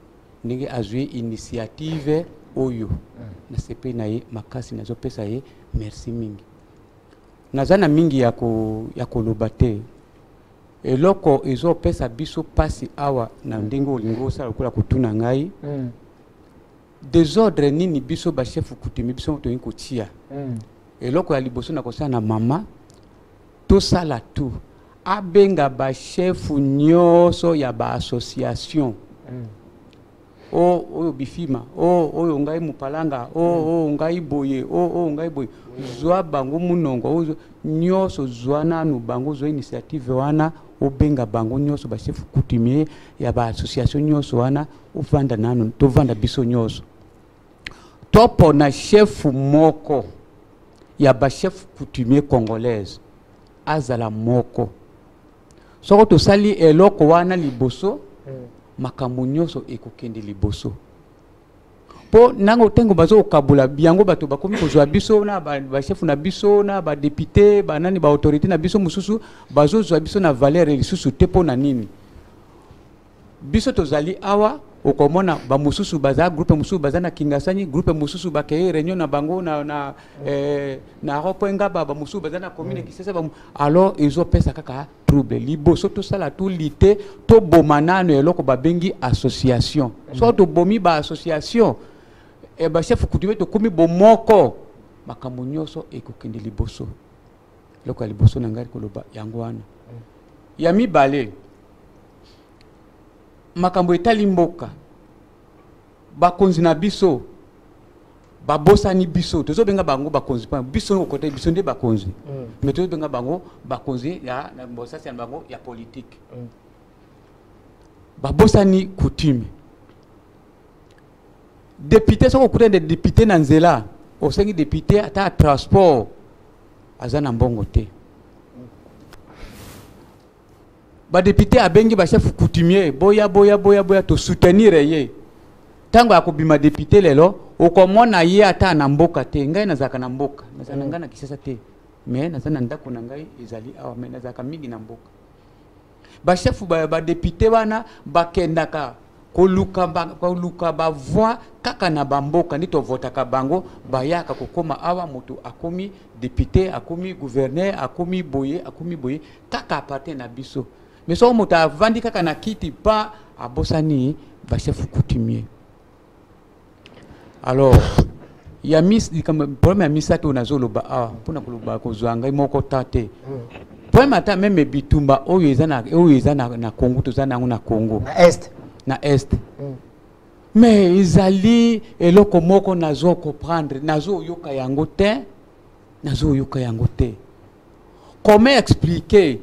ndenge azui initiative oyo. Na sepe na ye makasi nazo pesa ye merci mingi. Nazana mingi ya koloba te. Eloko ezo pesa biso pasi awa na ndenge olingo sala kola kutuna ngai. Désordre nini biso ba chef coutumier biso to inkotia. Eloko ya liboso na kosala na mama to sala tout. Abenga ba chef nyoso ya ba association. Oyo bifima, oyo ngai mupalanga, ngai boye, ngai boye. Zwa bango munongo, nyoso zwana nu bango zo initiative wana, obenga bango nyoso ba chef coutumier ya ba association nyoso wana, uvanda nanu, to vanda biso nyoso. Topo na chef moko ya ba chef coutumier congolaise, azala moko. Soko to sali eloko wana liboso, makambo nyonso ekokende liboso. Po nango tengo bazo okabula biango bato bakomi kozwa biso na ba chef na biso na ba député ba nani ba autorité na biso mususu bazo zwa biso na valeur lisusu te po na nini. Biso tozali awa okomona ba mususu baza groupe mususu baza na Kingasani, groupe mususu ba keye réunion na bango na ropoenga ba mususu baza na commune Kisesa ba. Alors ezo pesa kaka trouble liboso to sala tout lité to bomanano eloko ba bengi association. So to bomi ba association e ba chef coutumier to komi bomoko makambo nyonso ekokende liboso. Loko liboso na ngari koloba yango wana. Ya mibale makambo etali mboka bakonzi na biso babosani biso tozo benga bango bakonzi pa biso ko kote biso nde bakonzi mais tozo benga bango bakonzi ya na bosasi ya bango ya politique babosani coutume député soko kuta de député na nzela osengi député ata transport azana mbongo te. Ba député abengi ba chef coutumier boya to soutenir ye tango akobima député lelo okomona ye ata na mboka te ngai nazaka na mboka nazana ngana Kisasa te mais nazana ndako na ngai ezali awa mais nazaka mingi na mboka ba chef ba député wana bakendaka koluka ba voix kaka na bamboka ndito votaka bango bayaka kokoma awa moto akomi député akomi gouverneur akomi boye kaka aparte na biso. Mais so moto avandi kaka na kiti pa abosani ba chef coutumier. Alors ya mis comme problème misa to nazoloba pona koloba kozwanga moko tate. Problème ata même bitumba oyo ezana na Congo to zana na Congo. Na est. Mais izali eloko moko nazo comprendre nazo yoka yango te. Comment expliquer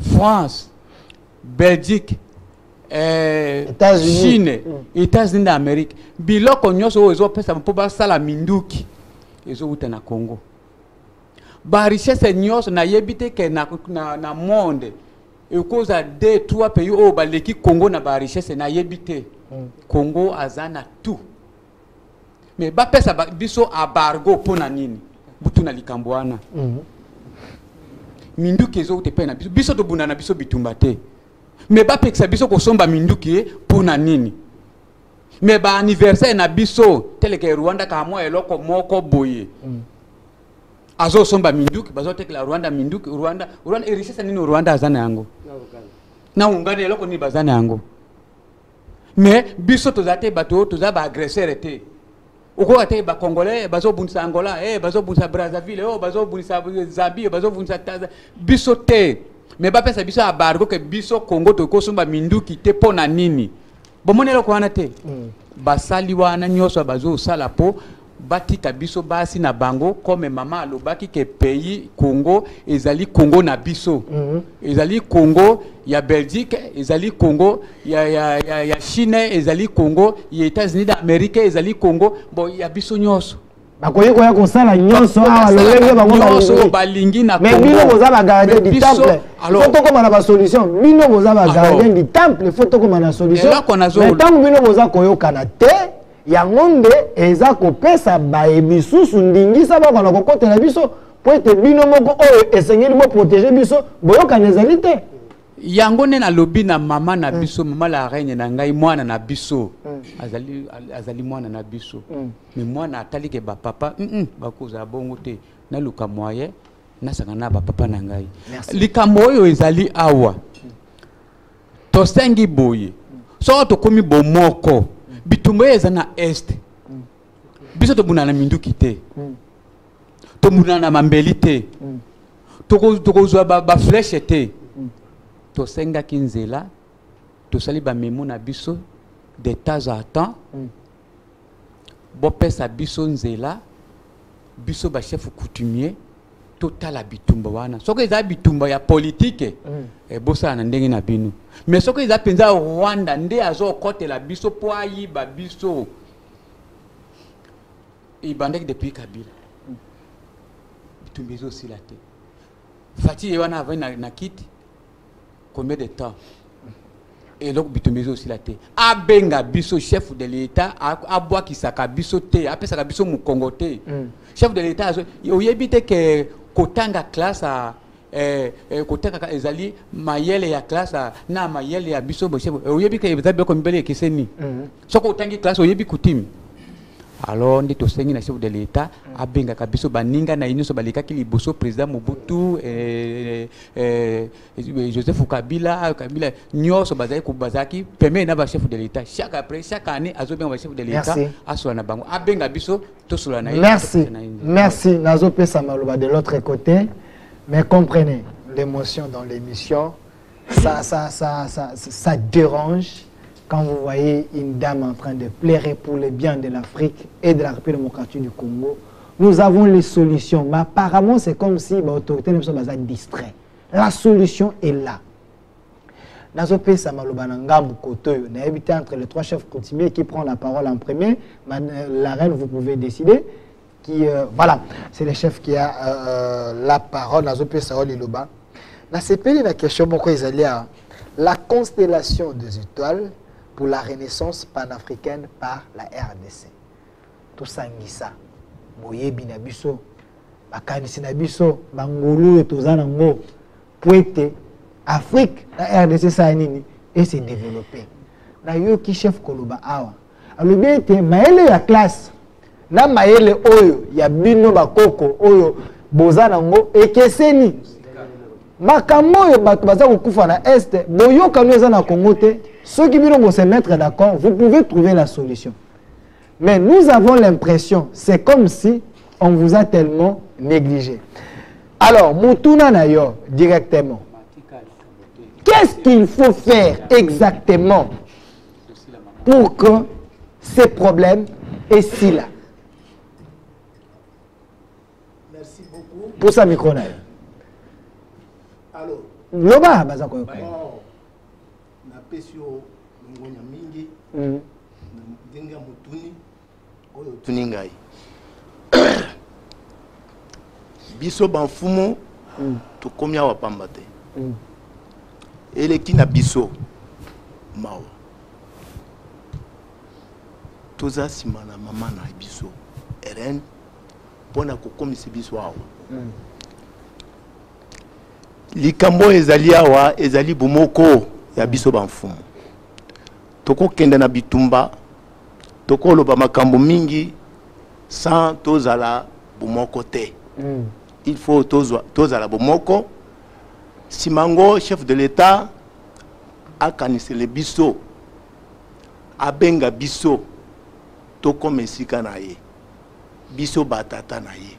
France, Belgique, Chine, États-Unis d'Amérique, biloko nyonso ozo pesa mpo basala minduki ezo uta na Congo. Ba richesse nyonso na yebite ke na monde e koza 2-3 pays o baleki Congo na ba richesse na yebite. Congo azana tout. Mais ba pesa biso abargo pona nini? Butuna likambwana. Minduki ezo te pena biso to bunda na biso bitumba te mais ba peksa biso ko somba minduki pona nini mais ba anniversaire na biso teleke Rwanda ka mo eloko moko boye azo somba minduki bazo tekela Rwanda minduki Rwanda richesse nini Rwanda azana yango na ungane eloko ni bazana yango mais biso to zate bato to za ba agresseur te uko ate ba Congolais bazo bunisa Angola bazo bunisa Brazzaville bazo bunisa Zambie bazo bunisa Tanzania biso te mais ba pesa biso abargo ke biso Congo to kosomba minduki te pona nini bomonelo ko wana te basali wana nyoso bazo sala po batika biso basi na bango comme mama alobaki ke pays Congo ezali Congo na biso ezali Congo ya Belgique ezali Congo ya Chine ezali Congo ya États-Unis d'Amérique ezali Congo bon ya biso nyoso bakoye koya kosala nyonso awa lolenge bango balingi na mais bino boza ba gardien du temple photo comme na ba solution bino boza ba gardien du temple photo comme na solution mais tant bino boza koyokana te yango nde eza kopesa baebisusu ndingisa bakona kokotela biso po ete bino moko oyo esengeli bo protéger biso boyokana ezali te yango nde nalobi na mama na biso mama la reine na ngai mwana na biso azali mwana na biso mais mwana atali ke bapapa bakozala bongo te naluka moyen nasanga na bapapa na ngai likambo oyo ezali awa tosengi boye soko tokomi bomoko bitumba eza na este biso tobuna na minduki te tobuna na mambeli te tokozwa bafleshe te tosengaki nzela tosali bamemo na biso de temps à temps bopesa biso nzela biso bachef coutumier totala bitumba wana soki eza bitumba ya politike bosala na ndenge na bino mais soki eza mpenza Rwanda nde azokotela biso po ayiba biso ebandaki depuis Kabila bitumba ezosila te fati ye wana avai na kiti combien de temps et donc bitumba aussi la te abenga biso chef de l'état abwa kisaka biso te apesa biso mu Congo te chef de l'état oyebite ke kotanga classe a kotanga ezali mayele ya classe na mayele ya biso bo chef oyebike ezabe ko mbele keseni soko otangi classe oyebi kutimi alors ndi to sengi na chef de l'état abenga kabiso baninga na inyo so balikaki liboso président Mobutu Joseph Kabila nyoso bazaki kubazaki permet na ba chef de l'état chaque année azobenga ba chef de l'état asola na bango abenga biso to sola na merci nazo pesa maloba de l'autre côté mais comprenez l'émotion dans l'émission ça dérange quand vous voyez une dame en train de pleurer pour le bien de l'Afrique et de la République démocratique du Congo. Nous avons les solutions, mais apparemment c'est comme si l'autorité ne soit pas distrait. La solution est là. Nazopé Samalobananga Bukotoyo, on a évité entre les trois chefs coutumiers qui prend la parole en premier. La reine, vous pouvez décider. Voilà, c'est le chef qui a la parole. Nazopé Saoli Loba. La CPL, la question, pourquoi ils allaient à la constellation des étoiles pour la renaissance panafricaine par la RDC. Tout ça, Boyebi Nabiso, Bakanisi Nabiso, Bangolo et Tozanango, Pouete, Afrique, la RDC Sainini, et s'est développé. Nayo qui chef Koloba Awa. Alors bien, maëlle la classe. Na maëlle Oyo, ya Bino Bakoko, Oyo, Bozanango, et Keseni. Makambo yo bato baza kokufa na est boyoka nous na Congo te ceux qui vont se mettre d'accord vous pouvez trouver la solution mais nous avons l'impression c'est comme si on vous a tellement négligé alors Mutuna Nayo directement qu'est-ce qu'il faut faire exactement pour que ces problèmes et si là merci beaucoup pour ça micro na alors loba baza ko na pesio ngonya mingi ndinga mutuni oyo tuningai biso banfumo tukomya wa pambate eleki na biso mawa toza simana mama na biso eren pona kokomisa biso awa likambo ezali awa ezali bomoko ya biso banfumu toko kenda na bitumba toko loba makambo mingi sans tozala bomoko te il faut tozala bomoko simango chef de l'état akanisele biso abenga biso toko mesika na ye biso batata na ye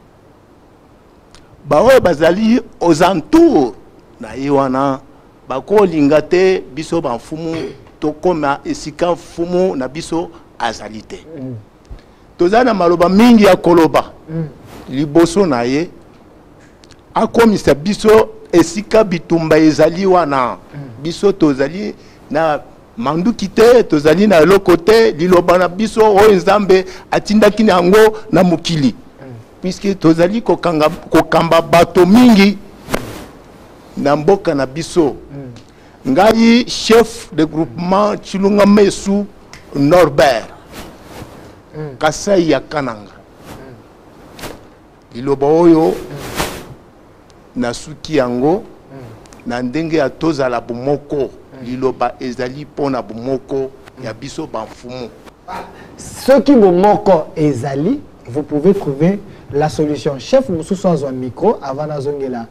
baoyo bazali aux entours na ye wana bakolinga te biso banfumu tokoma esika fumu na biso azali te toza na maloba mingi ya koloba liboso na ye akomisa biso esika bitumba ezali wana biso tozali na manduki te tozali na eloko te liloba na biso oyo nzambe atindaki yango na mokili puisque tozali kokamba bato mingi na mboka na biso. Ngai chef de groupement Chilunga Mesu Norbert Kasai ya Kananga. Liloba oyo na suki yango na ndenge ya tozala bomoko liloba ezali pona bomoko ya biso banfumu. Ceux qui bomoko ezali, vous pouvez trouver la solution. Chef Moussou soit un micro avant la zone là.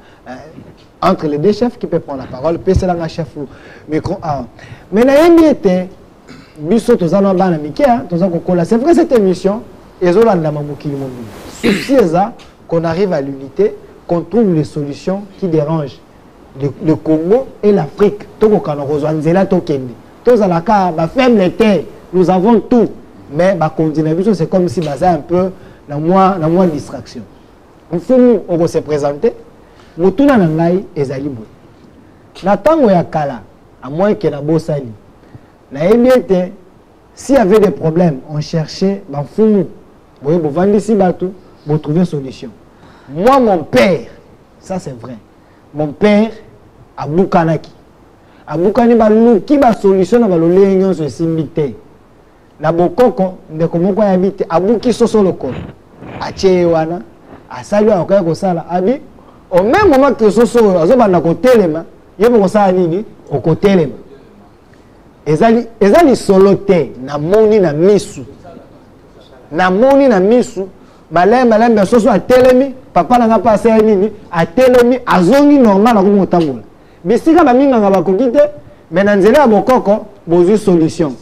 Entre les deux chefs qui peuvent prendre la parole, puis c'est là un chef micro. Mais la MBT, biso tozana bana mikia, tozana kola. C'est vrai cette émission, ezola na mamukili mobi. Souci ça qu'on arrive à l'unité, qu'on trouve les solutions qui dérangent le Congo et l'Afrique. Toko kana rozwanzela tokende. Tozala ka ba faible terre, nous avons tout. Mais ba continent c'est comme si baza un peu dans moins distraction. On faut se présenter. Mutuna na ngai ezali boy. Na tango ya kala, à moins que na bosali. Na ebiete, s'il y avait des problèmes, on cherchait ba fumu. Boye bo vandisi batu, bo trouver solution. Moi mon père, ça c'est vrai. Mon père abukanaki. Abukani ba luki ba solution na ba lolenyo so simbite. Na bokoko ndeko moko ya bite abuki soso lokolo. Ache wana, asali wa okaya kosala abi. Au même moment que soso azobanda kotelema yebo kosala nini okotelema ezali solo te na moni na misu malembe soso atelemi papa nanga pase ya nini atelemi azongi normal na komotambola bisika baminga nga bakoki te mais na nzela ya bokoko bozwi solution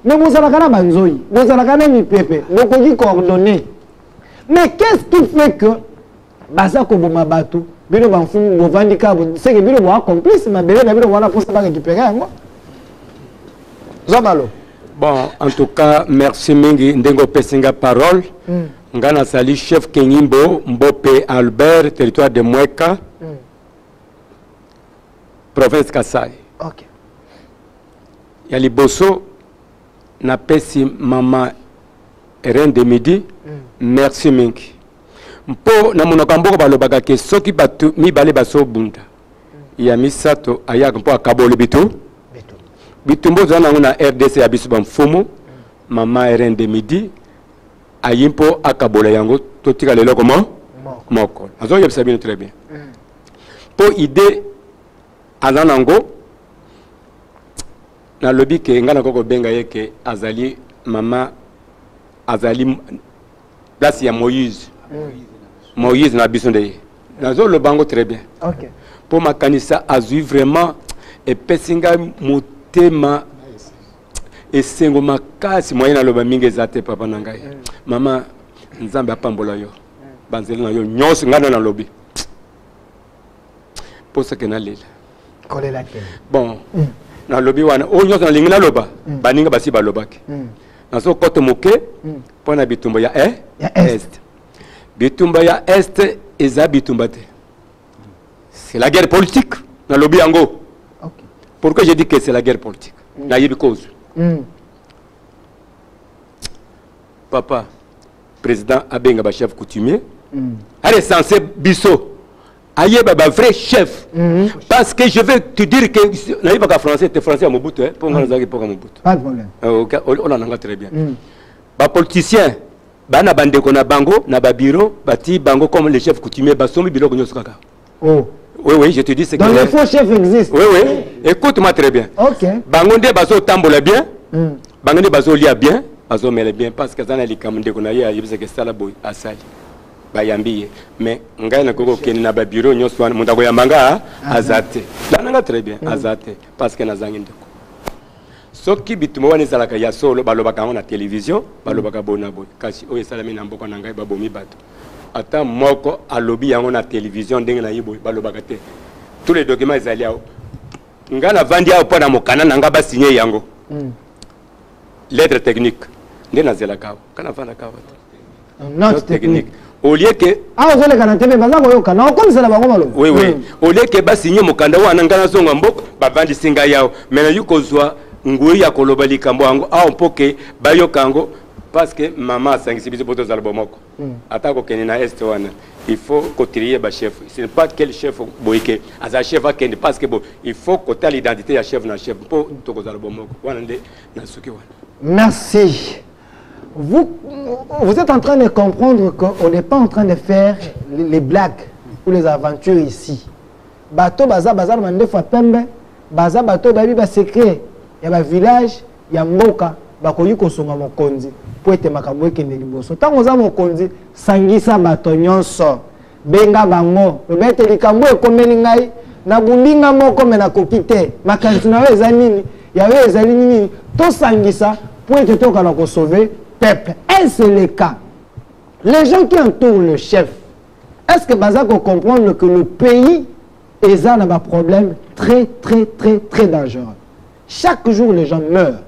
mais bozalaka na banzoi bozalaka na mipepe bokoki coordonner. Mais qu'est-ce qui fait que basa ko boma bato bino banfumu bovandika c'est que bino bo complice ma bele na bino wana pour ça ba récupérer yango Zomalo. Bon, en tout cas, merci mingi ndengo pesinga parole. Ngana sali chef Kenyimbo Mbope Albert, territoire de Mweka, province Kasai. OK. Yali bosso na pesi mama Reine de Midi. Merci mingi. Mpo na monoko mboko balobaka ke soki batu mibale baso bunda. Ya misato ayaka mpo akabole bitu. Bitumbo zana na RDC ya bisu bamfumu mama Reine de Midi ayimpo akabole yango totika lelo comment moko. Azo yebisa bien très bien. Po idée azanango na lobi ke ngana koko benga yeke azali mama azali place ya Moïse. Moïse na bisonde. Nazo le bango très bien. OK. Pour ma kanisa azui vraiment et pesinga motema et sengo makasi moyena loba mingi zate papa nangai. Mama nzambe apambola yo. Banzeli na yo nyos ngana na lobi. Pour ça que na lela. Kolela ke. Bon. Na lobi wana o nyos na lingina loba. Baninga basi balobaki. Nazo kote moke pona bitumbo ya est. Bitumba ya Est eza bitumba te. C'est la guerre politique. Na lobi yango. Okay. Pourquoi je dis que c'est la guerre politique? Na yebi cause. Papa, président Abenga ba chef coutumier. Elle est censé biso. Aye baba vrai chef. Parce que je vais te dire que na yebi ka français, te français à Mobutu hein, pour ngana zaki pour Mobutu. Pas de problème. OK, on en a très bien. Ba politicien bana bandeko na bango na ba bureau bati bango comme les chefs coutumiers basomi biloko nyoso kaka. Oh. Oui, je te dis c'est que donc les faux chefs existent. Oui, écoute-moi très bien. OK. Bango nde baso tambola bien. Bango nde baso lia bien, baso mele bien parce que zana likam ndeko na ye yebise que sala boy asali. Ba yambiye mais ngai na koko keni na ba bureau nyoso wana mundako ya manga azate. Dananga très bien azate parce que nazangi ndeko. Soki bitumo wana ezalaka ya solo balobaka na télévision balobaka bona boy kasi oyo esalami na mboka na ngai babomi bato ata moko alobi yango na télévision ndenge na yiboy balobaka te tous les documents ezali awo nga na vandi awo mpo na mokana na nga basigné yango lettre technique nde nazelaka awo kana vandaka awa note technique au lieu que ozoleka na tebe baza koyoka na okomisela bango maloba oui au lieu que basigné mokanda wana nga nazonga mboka bavandisi ngai yawo mais na yukozwa ngui ya koloba likambo yango awo mpo ke bayoka yango parce que mama asangisi biso poto ozala bomoko Attaque au na est wana. Il faut cotirer ba chef. Ce n'est pas quel chef boyke. Asa chef a kendi parce que bon, il faut coter l'identité ya chef na chef pour to ko zalo bomoko. Wana nde na suki wana. Merci. Vous êtes en train de comprendre qu'on n'est pas en train de faire les blagues ou les aventures ici. Bateau baza mande fa pembe, baza bateau babi ba secret. Il y a un village, il y a mboka, bakoyi ko songa mokonzi. Pour être makambo kende liboso. Tant oza mokonzi, sangisa bato nyonso. Benga bango, bete likambo ekomeli ngai, na bundinga moko me na kokite. Makanisi na eza nini? Ya we ezali nini? To sangisa pour être toka na ko sauver peuple. Est-ce le cas? Les gens qui entourent le chef, est-ce que Bazako comprendre que le pays est un problème très dangereux? Chaque jour, les gens meurent.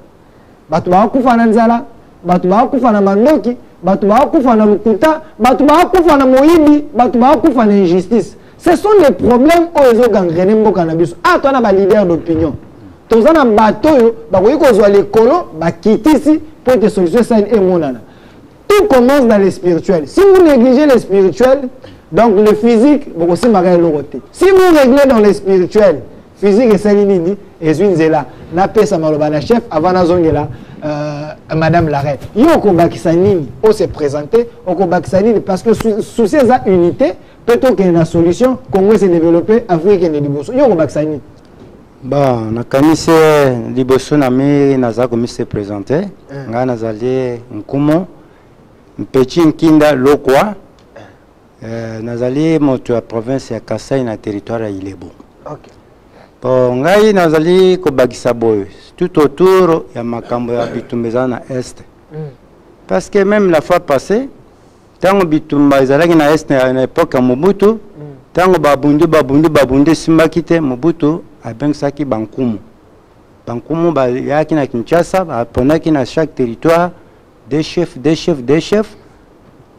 Batouba kufa na nzala, batouba kufa na mandoki, batouba kufa na lukuta, batouba kufa na moyibi, batouba kufa na injustice. Ce sont les problèmes où ils ont gangréné mboka na biso. Ah, toi na ba leader d'opinion. Toza na bateau, bakoyi kozwa lekolo, bakitisi pour te solution ça et monana. Tout commence dans le spirituel. Si vous négligez le spirituel, donc le physique, vous aussi marquez l'autre. Si vous réglez dans le spirituel, physique et salinini, et Zunzela, n'a pas sa malobana chef avant la zone là, Madame la Reine. Yoko Bakisanini, on s'est présenté, Oko Bakisanini, parce que sous ces unités, peut-être qu'il y a une solution, Congo s'est développé, Afrique est liboso. Yoko Bakisanini. Bon, nakanisi liboso na mi naza komi se présenté, nga nazali nkumo, mpechi nkinda lokwa, nazali moto ya province ya Kasai na territoire ya Ilebo. Okay. Bon, ngai nazali kobakisa boyo tout autour ya makambo ya bitumba na est. Parce que même la fois passée, tango bitumba ezalaki na est na époque ya Mobutu, tango babundu simbaki te Mobutu abengisaki bankumu. Bankumu bayaki na Kinshasa, baponaki na chaque territoire des chefs.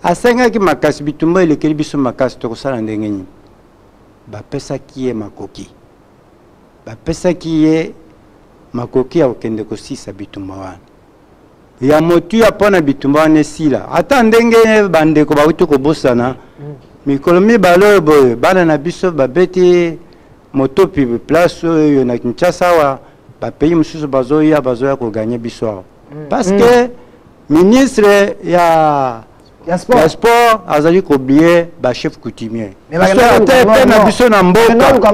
Asengaki makasi bitumba elekeli biso makasi tokosala ndenge nini. Bapesaki ye makoki. Bapesaki ye makoki ya kokende kosisa bitumba wana. Ya motu ya pona bitumba wana esila. Ata ndenge bandeko bauti kobosana. Mikolo mibale boye bana na biso babeti moto pi place oyo na Kinshasa wa bapayi mosusu bazoya koganye biso awa. Parce que ministre ya sport azali koblier ba chef coutumier. Na biso na mboka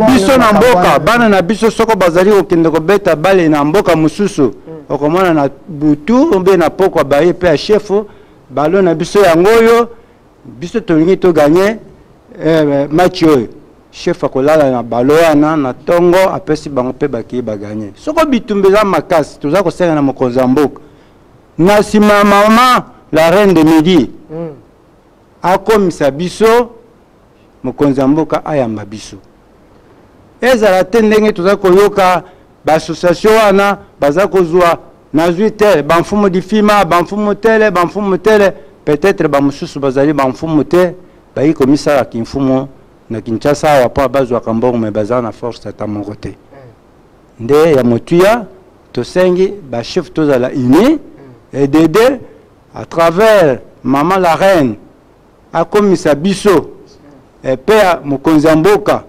biso na mboka bana na biso soko bazali kokende kobeta bale na mboka mosusu okomona na butu mbe na poko baye pe chef balo na biso yango oyo biso tolingi to gagner match oyo chef akolala na balo wana na tongo apesi bango pe baki ba gagner soko bitumbeza makasi toza kosenga na mokonzi ya mboka na sima mama la reine de midi akomisa biso mokonzi ya mboka ayamba biso ezala te ndenge toza koyoka baasociation wana baza kozwa nazwi tere bamfumu difima bamfumu tele peut-être bamosusu bazali bamfumu te bayi komisala kimfumu na Kinshasa awa mpo bazwaka mbongo me baza na force ata moko te nde ya motuya tosengi bachef tozala uni et d'aider à travers maman la reine akomisa biso pe mokonzi ya mboka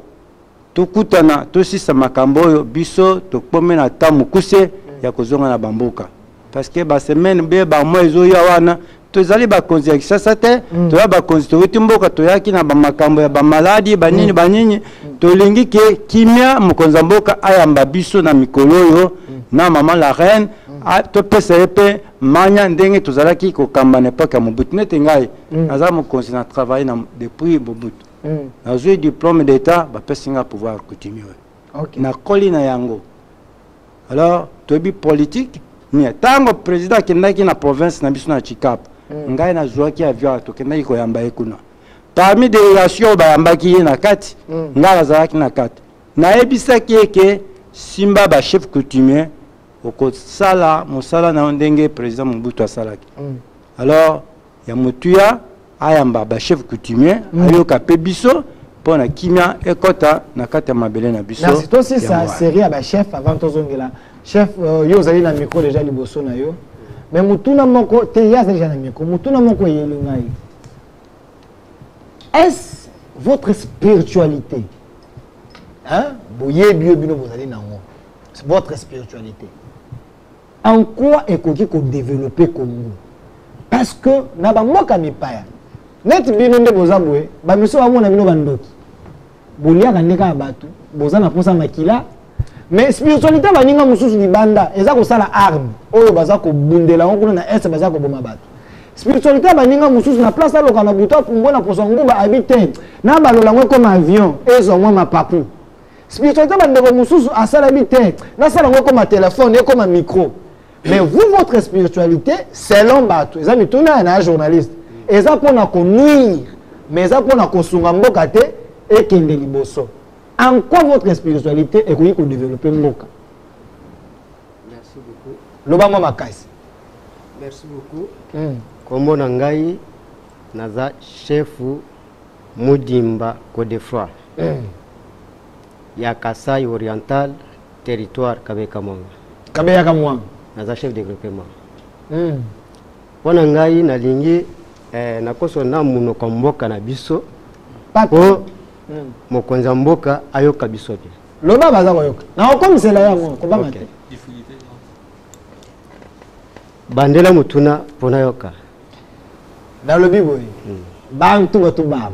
tokutana tosisa makambo oyo biso tokpome na ta mokuse ya kozonga na bamboka parce que basemaine be bamwa ezoya wana tozali bakonzi ya Kinshasa te toya bakonzi towuti mboka toyaki na bamakambo ya bamaladi banini tolingi ke kimia mokonzi ya mboka ayamba biso na mikolo oyo na mama la reine topesa ye mpe manya ndenge tozalaki kokamba na epoke ya Mobutu nete ngai naza mokonzi na travaille depuis Mobutu nazwi diplôme d'état bapesi nga pouvoir coutumier nakoli na yango alors toyebi politique ni ntango président akendaki na province na biso na Chikapa ngai nazwaki avion tokendaki koyamba ye kuna parmi délégation oyo bayambaki ye na kati ngai nazalaki na kati nayebisaki eke simba bachef coutumier okosala mosala na ndenge président Mobutu asalaki alors ya motuya ayamba bachef coutumier ayoka pe biso mpo na kimia ekota na kati ya mabele na biso. Merci tosisa série ya bachef avant tozongela chef yo ozali na micro déjà liboso na yo mais mutuna moko te ya déjà na miko mutuna moko yelo ngai. Est-ce votre spiritualité? Hein? Boye bio bino bozali nango. C'est votre spiritualité. En quoi est-ce qu'on développer Congo? Parce que na ba moka mipaya. Net bino nde bozabwe, ba miso ba mona bino bandoki. Bolia kaneka batu, bozana posa makila. Mais spiritualité baninga mususu libanda, eza ko sala arme. Oyo baza ko bundela ngona na est baza ko boma batu. Spiritualité baninga mususu na place aloka na buta pumbo na posa nguba habiter. Na balola ngwe comme avion, ezo ngwa mapapu. Spiritualité bandeko mususu asala habiter. Na sala ngwe comme téléphone et comme micro. Mais vous, votre spiritualité, selon Batou, ils ont tourné un journaliste. Ils ont pour nuire, mais ils ont pour nous et qu'il est liboso. En quoi votre spiritualité est pour développer Moka? Merci beaucoup. Lobama Makas. Merci beaucoup. Comme Nangai, Naza, chef Moudimba Godefroy. Yakasai Oriental, territoire Kabekamanga. Kabekamanga. Naza chef de groupement. Wana ngai nalingi nakoso na muno kwa mboka na biso po mokonza mboka ayoka biso pe. Loba baza koyoka. Na okomisela yango kobanga te. Bandela mutuna pona yoka. Dans le Bible, bantu batu bam.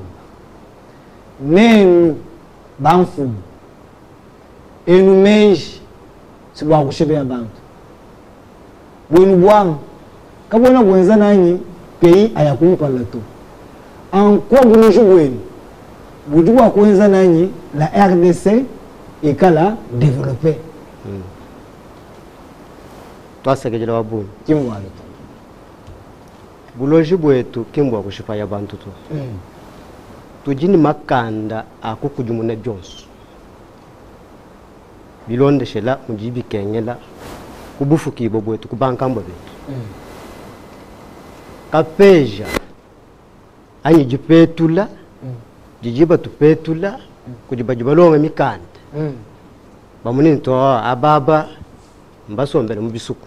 Nenu banfu. Et nous mange c'est bon coucher bien bantu. Bonne quand on a besoin d'un pays à y par le tout. En quoi vous jouez? Vous devez besoin la RDC et qu'elle a développé. Toi, c'est que je l'ai bon. Qui me voit le temps? Vous logez tout, qui me voit que je fais avant tout. Tu dis makanda à coucou du monde Jones. Bilon de chez là, on dit bikengela. Kubufuki bobo etu kubankambo betu kapeja anyi jipetula jijiba tupetula kujiba jibalonga mikanda bamuni to ababa mbasombele mubisuku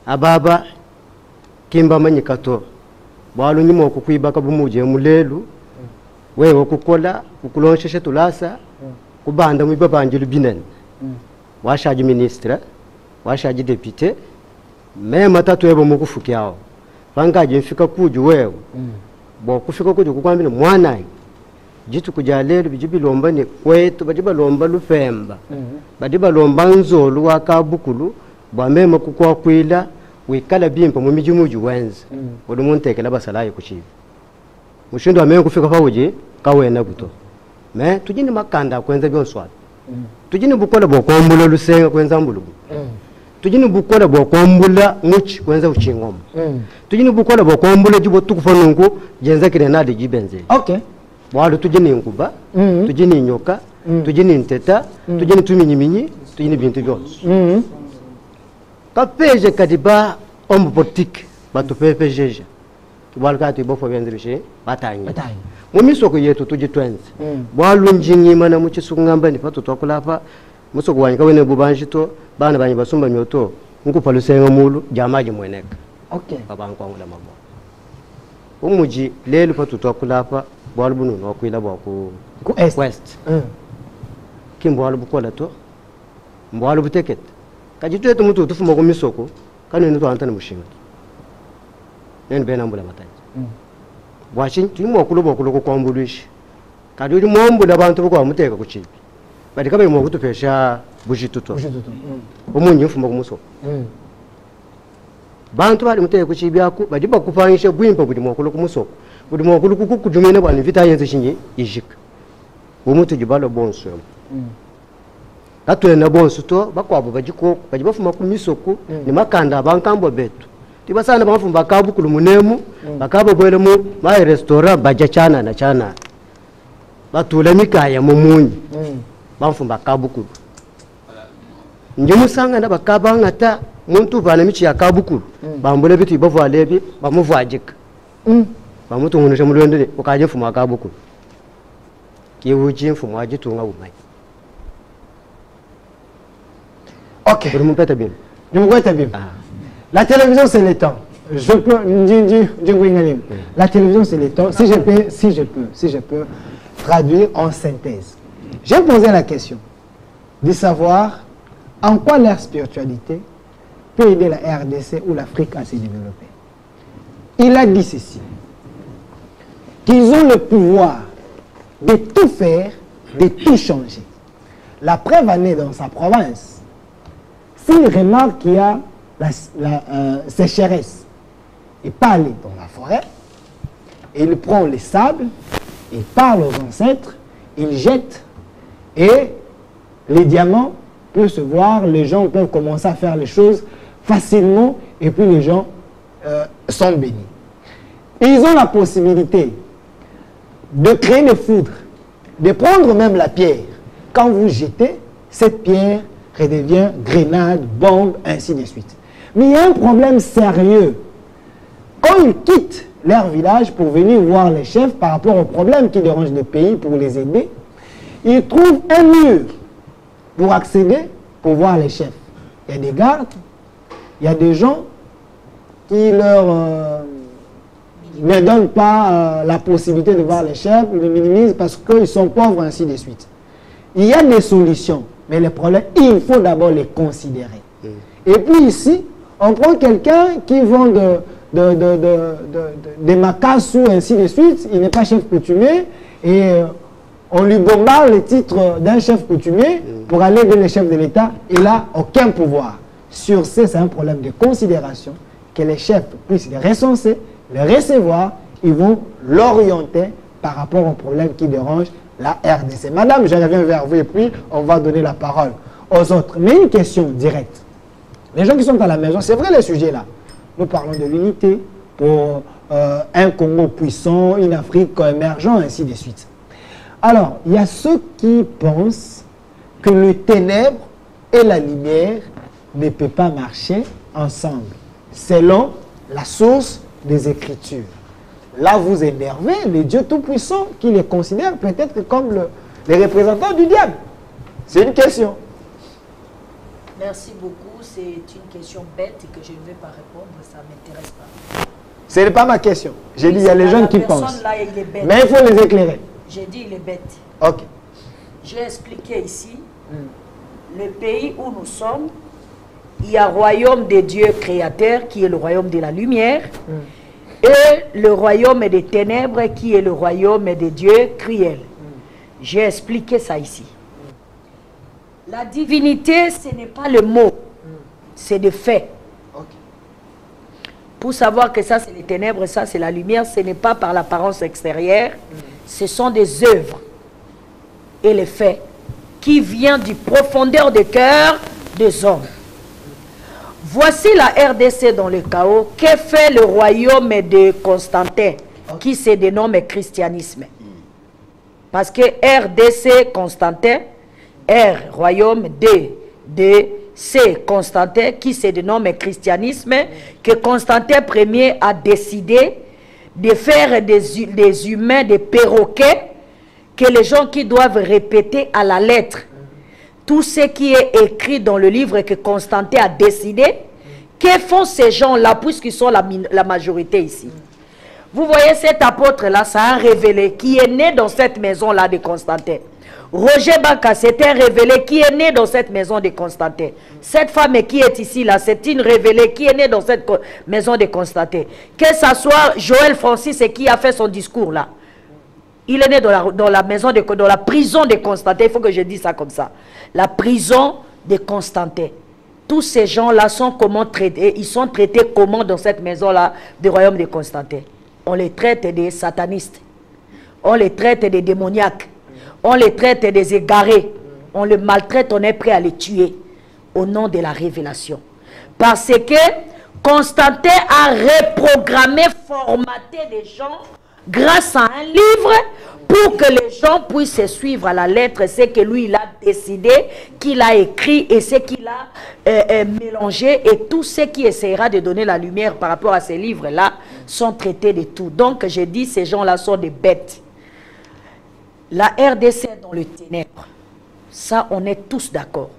ababa kimba manyikato bwalu nyimo okukwibaka bumuje mulelu wewe okukola ukulonsheshe tulasa kubanda mwibabanjulu binene washaji ministre washaji député mais matatu ebo mukufuki yao bangaje mfika kuju wewe bo kufika kuju kukwambira mwana jitu kuja lelo bijibilomba ne kwetu bajibalomba lufemba badibalomba nzolu wakabukulu bwamema kukwa kwila wikala bimpa mu mijimuju wenza bodo muntekela basalaye kuchiva mushindo ameye kufika pauje kawena buto mais tujini makanda kwenza byonswala tujini bukola bokombula lusenga kwenza mbulubu tujini bukola bokombula muchi kwenza uchingoma tujini bukola bokombula jibo tukufanungu jenza kirenade jibenze okay bwalo tujini nkuba tujini nyoka tujini nteta tujini tuminyiminyi tujini bintu byose kapeje kadiba ombo politique batu pepejeje bwalo kati bofo benzrishe batanyi mumisoko yetu tujitwenze bwalo njingima na muchi sungamba ni pato twakulapa musoko wanyika wene bubanjito bana banye basumba myoto nkupa lusenga mulu jamaji mweneka okay baba nkwangu la mabo umuji lelo pato twakulapa bwalo bunu nokwila bwako ku west kimbwalo bukola to mbwalo butekete kajitu yetu mutu tufuma ku misoko kanene to antana mushinga nene bena mbula mataji bwashin timo kulobo kuloko kwambulushi kaduri mombula abantu bako amuteka kuchibi bali kabe mo kutupesha bujituto omunyi mfuma ku musoko bantu bali muteka kuchibi yako badi bakufanisha bwimpa budi mo kuloko musoko budi mo kuloko kukujumene bali vita yenze shinyi ijika umutu jibalo bonso katwena bonso to bakwabo bajiko bajibafuma ku misoko ni makanda abankambo betu tibasana bamfumba kabukulu munemu bakaba bwele mu ma restaurant baja chana na chana batula mikaya mumunyi bamfumba kabukulu njimusanga na bakaba ngata muntu bana michi ya kabukulu bambule bitu bavwa lebi bamuvwajika bamutu ngunisha mulwende ukaje fuma kabukulu kiwuji mfumo ajitunga umai okay buri mumpeta bim nimugweta bim La télévision, c'est le temps. Je peux... La télévision, c'est le temps. Si je peux traduire en synthèse. J'ai posé la question de savoir en quoi leur spiritualité peut aider la RDC ou l'Afrique à se développer. Il a dit ceci, qu'ils ont le pouvoir de tout faire, de tout changer. La preuve en est dans sa province. S'il remarque qu'il y a la sécheresse, il peut aller dans la forêt, il prend les sables, il parle aux ancêtres, il jette, et les diamants peuvent se voir, les gens peuvent commencer à faire les choses facilement, et puis les gens sont bénis. Ils ont la possibilité de créer des foudres, de prendre même la pierre. Quand vous jetez, cette pierre redevient grenade, bombe, ainsi de suite. Mais il y a un problème sérieux. Quand ils quittent leur village pour venir voir les chefs par rapport aux problèmes qui dérangent le pays pour les aider, ils trouvent un mur pour accéder, pour voir les chefs. Il y a des gardes, il y a des gens qui leur ne donnent pas la possibilité de voir les chefs, ils les minimisent parce qu'ils sont pauvres, ainsi de suite. Il y a des solutions, mais les problèmes, il faut d'abord les considérer. Et puis ici, on prend quelqu'un qui vend des macasses ou ainsi de suite, il n'est pas chef coutumier, et on lui bombarde le titre d'un chef coutumier pour aller vers le chef de l'État, il n'a aucun pouvoir. Sur ce, c'est un problème de considération, que les chefs puissent les recenser, les recevoir, ils vont l'orienter par rapport aux problèmes qui dérangent la RDC. Madame, je reviens vers vous et puis on va donner la parole aux autres. Mais une question directe. Les gens qui sont à la maison, c'est vrai le sujet là. Nous parlons de l'unité pour un Congo puissant, une Afrique émergente, ainsi de suite. Alors, il y a ceux qui pensent que le ténèbre et la lumière ne peuvent pas marcher ensemble, selon la source des Écritures. Là, vous énervez le Dieu Tout-Puissant qui les considère peut-être comme les représentants du diable. C'est une question. Merci beaucoup. C'est une question bête que je ne vais pas répondre. Ça ne m'intéresse pas. Ce n'est pas ma question. J'ai dit, il y a les gens qui pensent. Là, il est bête. Mais il faut les éclairer. J'ai dit, il est bête. Ok. J'ai expliqué ici, le pays où nous sommes, il y a le royaume des dieux créateurs qui est le royaume de la lumière et le royaume des ténèbres qui est le royaume des dieux cruels. J'ai expliqué ça ici. La divinité, ce n'est pas le mot, c'est des faits. Pour savoir que ça c'est les ténèbres, ça c'est la lumière, ce n'est pas par l'apparence extérieure, ce sont des œuvres et les faits qui viennent du profondeur du cœur des hommes. Voici la RDC dans le chaos. Que fait le royaume de Constantin, qui se dénomme christianisme? Parce que RDC Constantin, R royaume D C Constantin, qui se dénomme christianisme, que Constantin Ier a décidé de faire des humains, des perroquets, que les gens qui doivent répéter à la lettre tout ce qui est écrit dans le livre que Constantin a décidé. Que font ces gens-là, puisqu'ils sont la majorité ici? Vous voyez cet apôtre-là, ça a révélé qui est né dans cette maison-là de Constantin. Roger Baka, c'était révélé qui est né dans cette maison de Constantin. Cette femme qui est ici, là, c'est une révélée qui est née dans cette maison de Constantin. Que ce soit Joël Francis et qui a fait son discours là. Il est né dans la maison dans la prison de Constantin. Il faut que je dise ça comme ça. La prison de Constantin. Tous ces gens-là sont comment traités? Ils sont traités comment dans cette maison-là du royaume de Constantin? On les traite des satanistes. On les traite des démoniaques. On les traite des égarés. On les maltraite, on est prêt à les tuer au nom de la révélation. Parce que Constantin a reprogrammé, formaté des gens grâce à un livre pour que les gens puissent suivre à la lettre ce que lui il a décidé, qu'il a écrit et ce qu'il a mélangé, et tout ce qui essaiera de donner la lumière par rapport à ces livres-là sont traités de tout. Donc j'ai dit ces gens-là sont des bêtes. La RDC est dans le ténèbre. Ça, on est tous d'accord.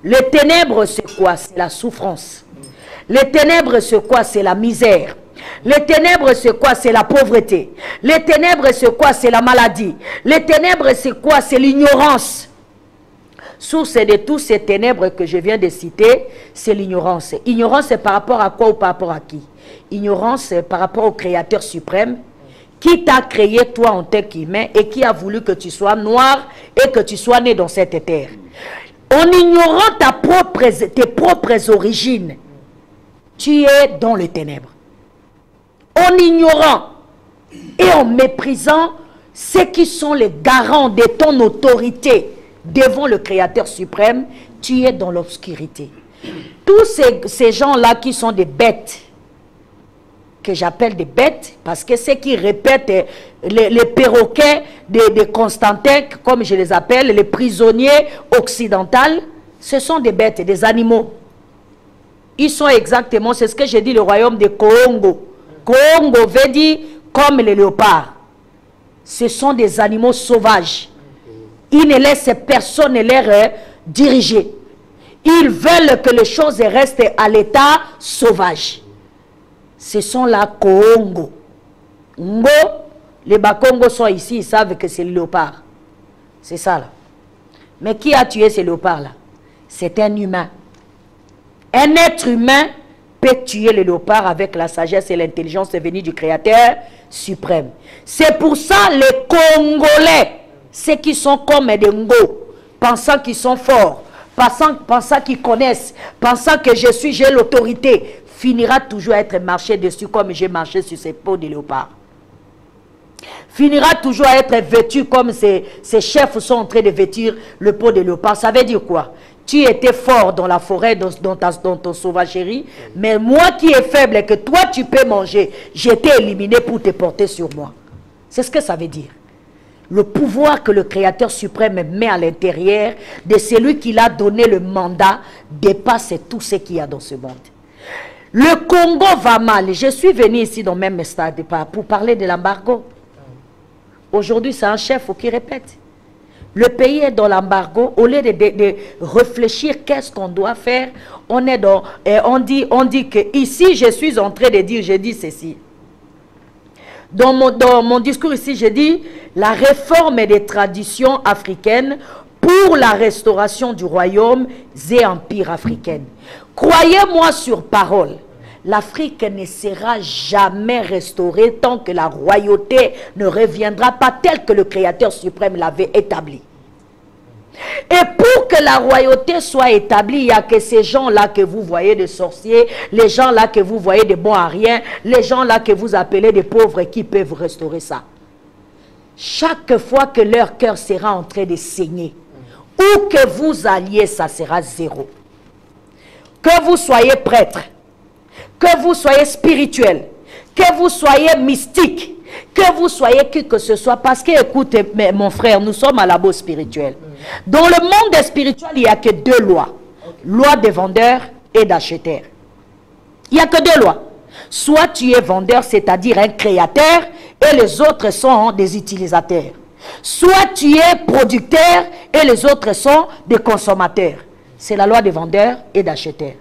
Le ténèbre, c'est quoi? C'est la souffrance. Les ténèbres, c'est quoi? C'est la misère. Les ténèbres, c'est quoi? C'est la pauvreté. Les ténèbres, c'est quoi? C'est la maladie. Les ténèbres, c'est quoi? C'est l'ignorance. Source de tous ces ténèbres que je viens de citer, c'est l'ignorance. Ignorance, c'est par rapport à quoi ou par rapport à qui? Ignorance, c'est par rapport au Créateur suprême qui t'a créé toi en tant qu'humain et qui a voulu que tu sois noir et que tu sois né dans cette terre. En ignorant tes propres origines, tu es dans les ténèbres. En ignorant et en méprisant ceux qui sont les garants de ton autorité devant le Créateur suprême, tu es dans l'obscurité. Tous ces gens-là qui sont des bêtes, que j'appelle des bêtes, parce que ceux qui répètent les perroquets de Constantin, comme je les appelle, les prisonniers occidentaux, ce sont des bêtes, des animaux. Ils sont exactement, c'est ce que j'ai dit, le royaume de Congo. Congo veut dire comme les léopards. Ce sont des animaux sauvages. Ils ne laissent personne les diriger. Ils veulent que les choses restent à l'état sauvage. Ce sont la Congo. Ngo, les Bakongos sont ici, ils savent que c'est le léopard. C'est ça là. Mais qui a tué ces léopards-là? C'est un humain. Un être humain peut tuer le léopard avec la sagesse et l'intelligence venue du Créateur suprême. C'est pour ça les Congolais, ceux qui sont comme des Ngo, pensant qu'ils sont forts, pensant qu'ils connaissent, pensant que j'ai l'autorité, finira toujours à être marché dessus comme j'ai marché sur ces peaux de léopard. Finira toujours à être vêtu comme ces chefs sont en train de vêtir le peau de léopard. Ça veut dire quoi? Tu étais fort dans la forêt, dans ton sauvagerie, mais moi qui est faible et que toi tu peux manger, j'étais éliminé pour te porter sur moi. C'est ce que ça veut dire. Le pouvoir que le Créateur suprême met à l'intérieur de celui qui l'a donné le mandat dépasse tout ce qu'il y a dans ce monde. Le Congo va mal. Je suis venu ici dans le même stade pour parler de l'embargo. Aujourd'hui, c'est un chef qui répète. Le pays est dans l'embargo. Au lieu de réfléchir qu'est-ce qu'on doit faire, on est dans, on dit que ici, je suis en train de dire, je dis ceci. Dans mon discours ici, je dis la réforme des traditions africaines pour la restauration du royaume et empire africain. Croyez-moi sur parole, l'Afrique ne sera jamais restaurée tant que la royauté ne reviendra pas telle que le Créateur suprême l'avait établie. Et pour que la royauté soit établie, il n'y a que ces gens-là que vous voyez des sorciers, les gens-là que vous voyez des bons à rien, les gens-là que vous appelez des pauvres qui peuvent restaurer ça. Chaque fois que leur cœur sera en train de saigner, où que vous alliez, ça sera zéro. Que vous soyez prêtre, que vous soyez spirituel, que vous soyez mystique, que vous soyez qui que ce soit, parce que, écoute, mon frère, nous sommes à la bourse spirituelle. Dans le monde spirituel, il n'y a que deux lois. Loi des vendeurs et d'acheteurs. Il n'y a que deux lois. Soit tu es vendeur, c'est-à-dire un créateur, et les autres sont des utilisateurs. Soit tu es producteur, et les autres sont des consommateurs. C'est la loi des vendeurs et d'acheteurs.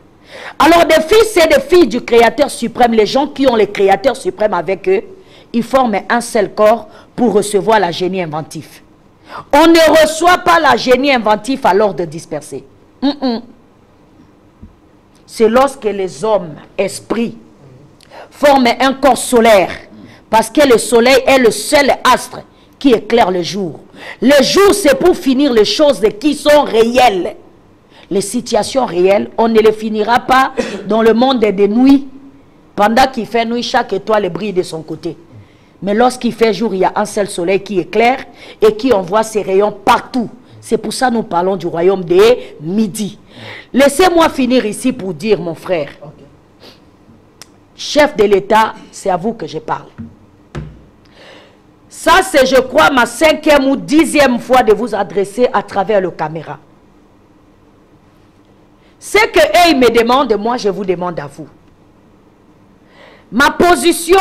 Alors, des fils et des filles du Créateur suprême, les gens qui ont le Créateur suprême avec eux, ils forment un seul corps pour recevoir la génie inventif. On ne reçoit pas la génie inventif à l'ordre dispersé. C'est lorsque les hommes, esprits, forment un corps solaire, parce que le soleil est le seul astre qui éclaire le jour. Le jour, c'est pour finir les choses qui sont réelles. Les situations réelles, on ne les finira pas dans le monde des nuits. Pendant qu'il fait nuit, chaque étoile brille de son côté. Mais lorsqu'il fait jour, il y a un seul soleil qui éclaire et qui envoie ses rayons partout. C'est pour ça que nous parlons du royaume des midis. Laissez-moi finir ici pour dire, mon frère, chef de l'État, c'est à vous que je parle. Ça, c'est, je crois, ma 5e ou 10e fois de vous adresser à travers le caméra. Ce que eux, ils me demandent, moi, je vous demande à vous. Ma position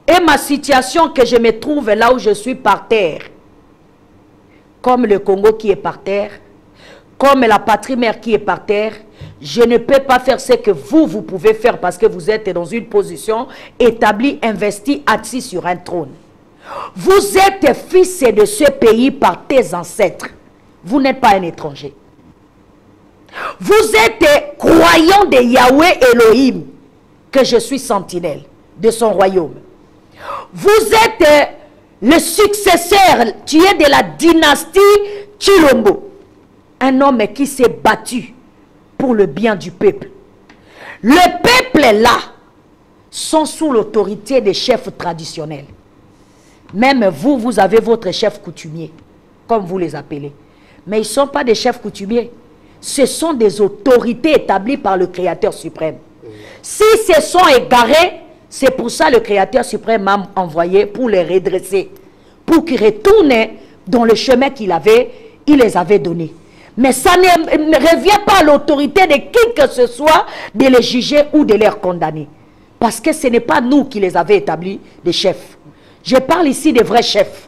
et ma situation que je me trouve là où je suis par terre, comme le Congo qui est par terre, comme la patrie mère qui est par terre, je ne peux pas faire ce que vous pouvez faire parce que vous êtes dans une position établie, investie, assis sur un trône. Vous êtes fils de ce pays par tes ancêtres. Vous n'êtes pas un étranger. Vous êtes croyant de Yahweh Elohim, que je suis sentinelle de son royaume. Vous êtes le successeur, tu es de la dynastie Chilombo. Un homme qui s'est battu pour le bien du peuple. Le peuple là sont sous l'autorité des chefs traditionnels. Même vous, vous avez votre chef coutumier, comme vous les appelez. Mais ils ne sont pas des chefs coutumiers. Ce sont des autorités établies par le Créateur suprême. S'ils se sont égarés, c'est pour ça que le Créateur suprême m'a envoyé pour les redresser. Pour qu'ils retournent dans le chemin il les avait donné. Mais ça ne revient pas à l'autorité de qui que ce soit de les juger ou de les condamner. Parce que ce n'est pas nous qui les avons établis des chefs. Je parle ici des vrais chefs.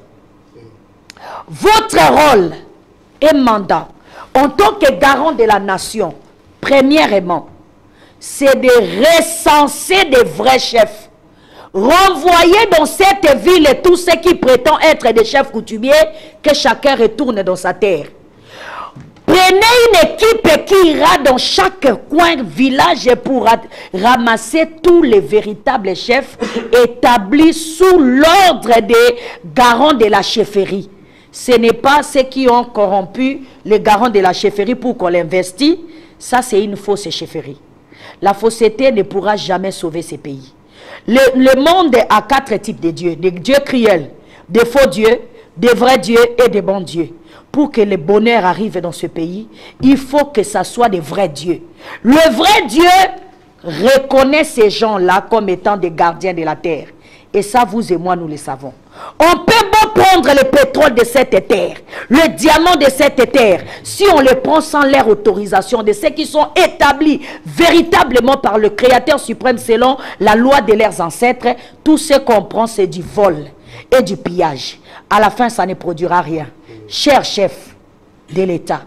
Votre rôle et mandat en tant que garant de la nation, premièrement, c'est de recenser des vrais chefs. Renvoyer dans cette ville tous ceux qui prétendent être des chefs coutumiers, que chacun retourne dans sa terre. Prenez une équipe qui ira dans chaque coin, village pour ramasser tous les véritables chefs établis sous l'ordre des garants de la chefferie. Ce n'est pas ceux qui ont corrompu les garants de la chefferie pour qu'on l'investisse. Ça, c'est une fausse chefferie. La fausseté ne pourra jamais sauver ces pays. Le monde a 4 types de dieux. Des dieux cruels, des faux dieux, des vrais dieux et des bons dieux. Pour que le bonheur arrive dans ce pays, il faut que ça soit des vrais dieux. Le vrai Dieu reconnaît ces gens-là comme étant des gardiens de la terre. Et ça, vous et moi, nous le savons. On peut pas prendre le pétrole de cette terre, le diamant de cette terre, si on le prend sans leur autorisation, de ceux qui sont établis véritablement par le Créateur suprême selon la loi de leurs ancêtres. Tout ce qu'on prend, c'est du vol et du pillage. À la fin, ça ne produira rien. Cher chef de l'État,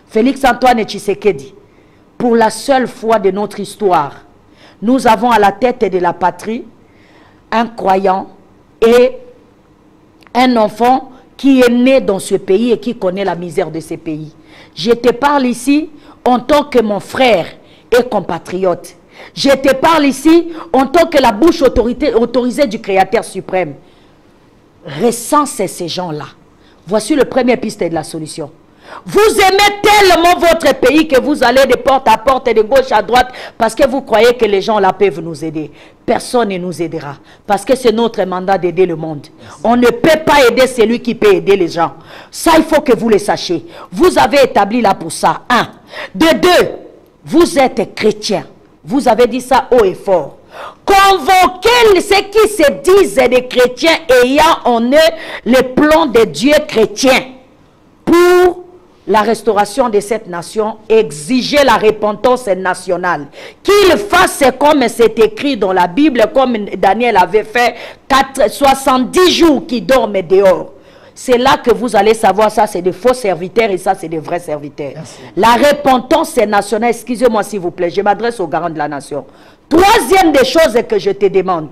Félix-Antoine Tshisekedi, pour la seule fois de notre histoire, nous avons à la tête de la patrie un croyant et un enfant qui est né dans ce pays et qui connaît la misère de ce pays. Je te parle ici en tant que mon frère et compatriote. Je te parle ici en tant que la bouche autorisée du Créateur suprême. Recense ces gens-là. Voici le premier piste de la solution. Vous aimez tellement votre pays que vous allez de porte à porte et de gauche à droite parce que vous croyez que les gens là peuvent nous aider. Personne ne nous aidera parce que c'est notre mandat d'aider le monde. On ne peut pas aider celui qui peut aider les gens. Ça, il faut que vous le sachiez. Vous avez établi là pour ça. 1. De 2, vous êtes chrétien. Vous avez dit ça haut et fort. Convoquez ceux qui se disent des chrétiens ayant en eux le plan de Dieu chrétien pour la restauration de cette nation. Exiger la repentance nationale. Qu'ils fassent comme c'est écrit dans la Bible, comme Daniel avait fait, 70 jours qui dorment dehors. C'est là que vous allez savoir, ça c'est des faux serviteurs et ça c'est des vrais serviteurs. Merci. La repentance nationale, excusez-moi s'il vous plaît, je m'adresse aux garants de la nation. Troisième des choses que je te demande.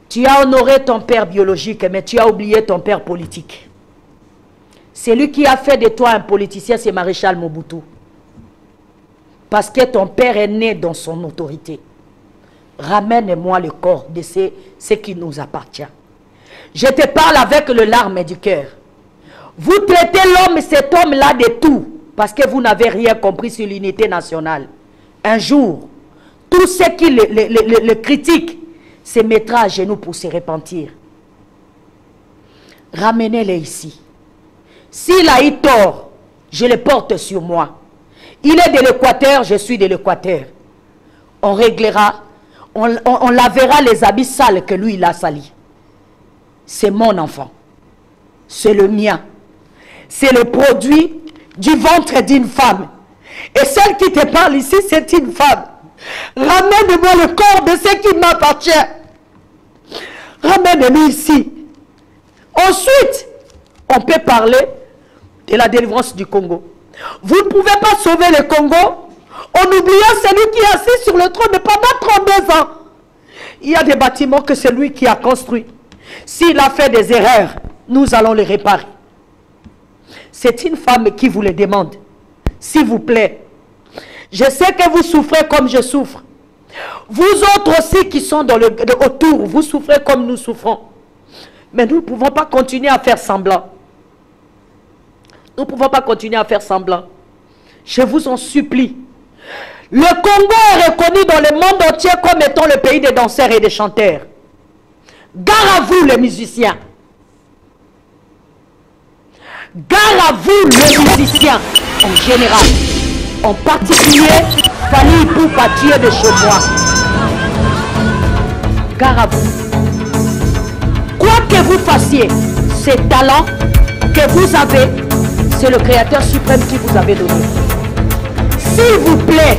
Tu as honoré ton père biologique, mais tu as oublié ton père politique. Celui qui a fait de toi un politicien, c'est Maréchal Mobutu. Parce que ton père est né dans son autorité. Ramène-moi le corps de ce qui nous appartient. Je te parle avec le larme du cœur. Vous traitez l'homme, cet homme-là, de tout. Parce que vous n'avez rien compris sur l'unité nationale. Un jour, tout ce qui le critique se mettra à genoux pour se repentir. Ramenez-le ici. S'il a eu tort, je le porte sur moi. Il est de l'Équateur, je suis de l'Équateur. On réglera, on lavera les habits sales que lui, il a salis. C'est mon enfant. C'est le mien. C'est le produit du ventre d'une femme. Et celle qui te parle ici, c'est une femme. Ramène-moi le corps de ce qui m'appartient. Ramène-le ici. Ensuite, on peut parler de la délivrance du Congo. Vous ne pouvez pas sauver le Congo. En oubliant celui qui est assis sur le trône pendant 32 ans. Il y a des bâtiments que c'est lui qui a construit. S'il a fait des erreurs, nous allons les réparer. C'est une femme qui vous le demande. S'il vous plaît. Je sais que vous souffrez comme je souffre. Vous autres aussi qui sont autour, vous souffrez comme nous souffrons. Mais nous ne pouvons pas continuer à faire semblant. Nous ne pouvons pas continuer à faire semblant. Je vous en supplie. Le Congo est reconnu dans le monde entier comme étant le pays des danseurs et des chanteurs. Gare à vous les musiciens. Gare à vous les musiciens en général. En particulier, Fally Ipupa Dieu de chez moi. Gare à vous. Quoi que vous fassiez, ces talents que vous avez, c'est le Créateur suprême qui vous avait donné. S'il vous plaît,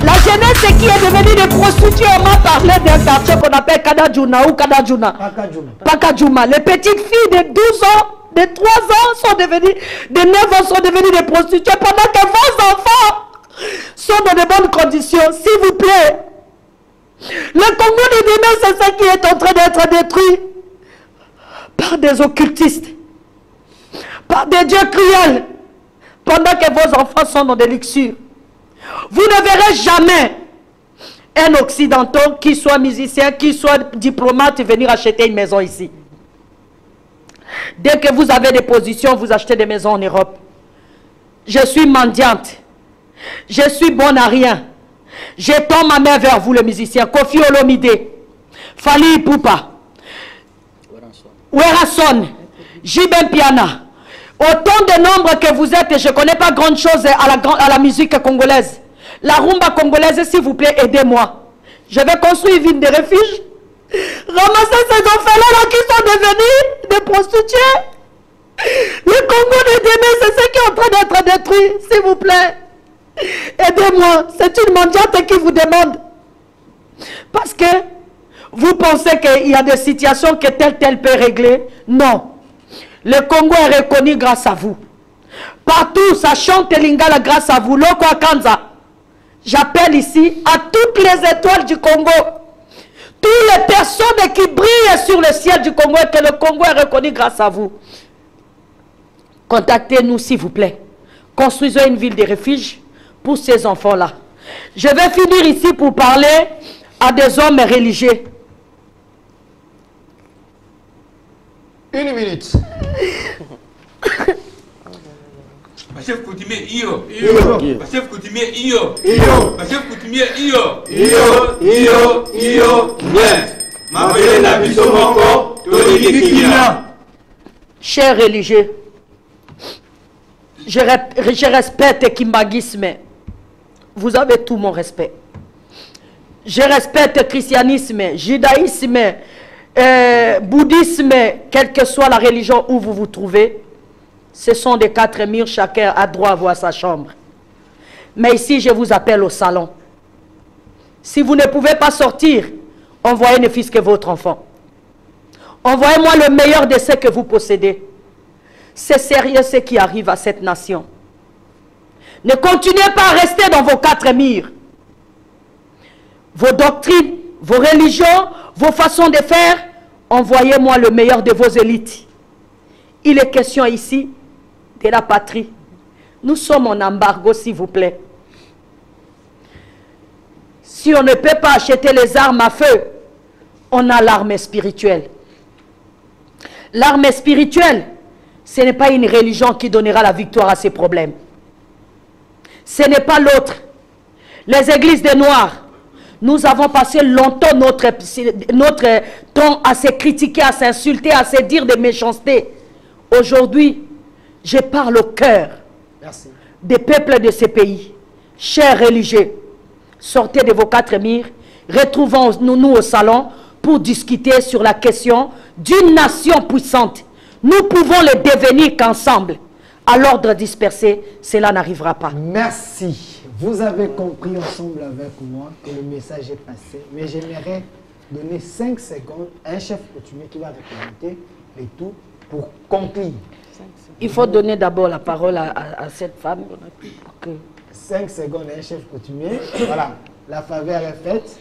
la jeunesse qui est devenue des prostituées, on m'a parlé d'un quartier qu'on appelle Kadajuna ou Kadajuna. Pakajuma. Les petites filles de 12 ans, de 3 ans sont devenues, de 9 ans sont devenues des prostituées pendant que vos enfants sont dans de bonnes conditions. S'il vous plaît. Le Congo de demain, c'est ce qui est en train d'être détruit par des occultistes, par des dieux cruels, pendant que vos enfants sont dans des luxures. Vous ne verrez jamais un occidental qui soit musicien, qui soit diplomate venir acheter une maison ici. Dès que vous avez des positions, vous achetez des maisons en Europe. Je suis mendiante. Je suis bonne à rien. Je tends ma main vers vous les musiciens. Kofi Olomide, Fally Ipupa, Werason, Jibem Piana. Autant de nombres que vous êtes, et je ne connais pas grand chose à la musique congolaise. La rumba congolaise, s'il vous plaît, aidez-moi. Je vais construire une ville de refuge. Ramasser ces enfants-là qui sont devenus des prostituées. Le Congo de demain, c'est ce qui est en train d'être détruit. S'il vous plaît. Aidez-moi. C'est une mendiante qui vous demande. Parce que vous pensez qu'il y a des situations que tel peut régler. Non. Le Congo est reconnu grâce à vous. Partout, ça chante Lingala grâce à vous. Loko Akanza. J'appelle ici à toutes les étoiles du Congo. Toutes les personnes qui brillent sur le ciel du Congo et que le Congo est reconnu grâce à vous. Contactez-nous s'il vous plaît. Construisons une ville de refuge pour ces enfants-là. Je vais finir ici pour parler à des hommes religieux. 1 minute. Chef coutumier, iyo. Chef coutumier, iyo. Chef coutumier, iyo. Chers religieux, je respecte Kimbagisme. Vous avez tout mon respect. Je respecte christianisme, judaïsme, bouddhisme, quelle que soit la religion où vous vous trouvez. Ce sont des 4 murs, chacun a droit à voir sa chambre. Mais ici, je vous appelle au salon. Si vous ne pouvez pas sortir, envoyez ne fût-ce que votre enfant. Envoyez-moi le meilleur de ce que vous possédez. C'est sérieux ce qui arrive à cette nation. Ne continuez pas à rester dans vos 4 murs. Vos doctrines, vos religions, vos façons de faire, envoyez-moi le meilleur de vos élites. Il est question ici de la patrie. Nous sommes en embargo, s'il vous plaît. Si on ne peut pas acheter les armes à feu, on a l'arme spirituelle. L'arme spirituelle, ce n'est pas une religion qui donnera la victoire à ces problèmes. Ce n'est pas l'autre. Les églises des Noirs, nous avons passé longtemps notre temps à se critiquer, à s'insulter, à se dire des méchancetés. Aujourd'hui, je parle au cœur des peuples de ces pays. Chers religieux, sortez de vos 4 murs, retrouvons-nous au salon pour discuter sur la question d'une nation puissante. Nous pouvons le devenir qu'ensemble. À l'ordre dispersé, cela n'arrivera pas. Merci. Vous avez compris ensemble avec moi que le message est passé, mais j'aimerais donner 5 secondes à un chef coutumier qui va représenter les tout pour conclure. Il faut donner d'abord la parole à cette femme. 5 secondes, un chef coutumier. Voilà, la faveur est faite.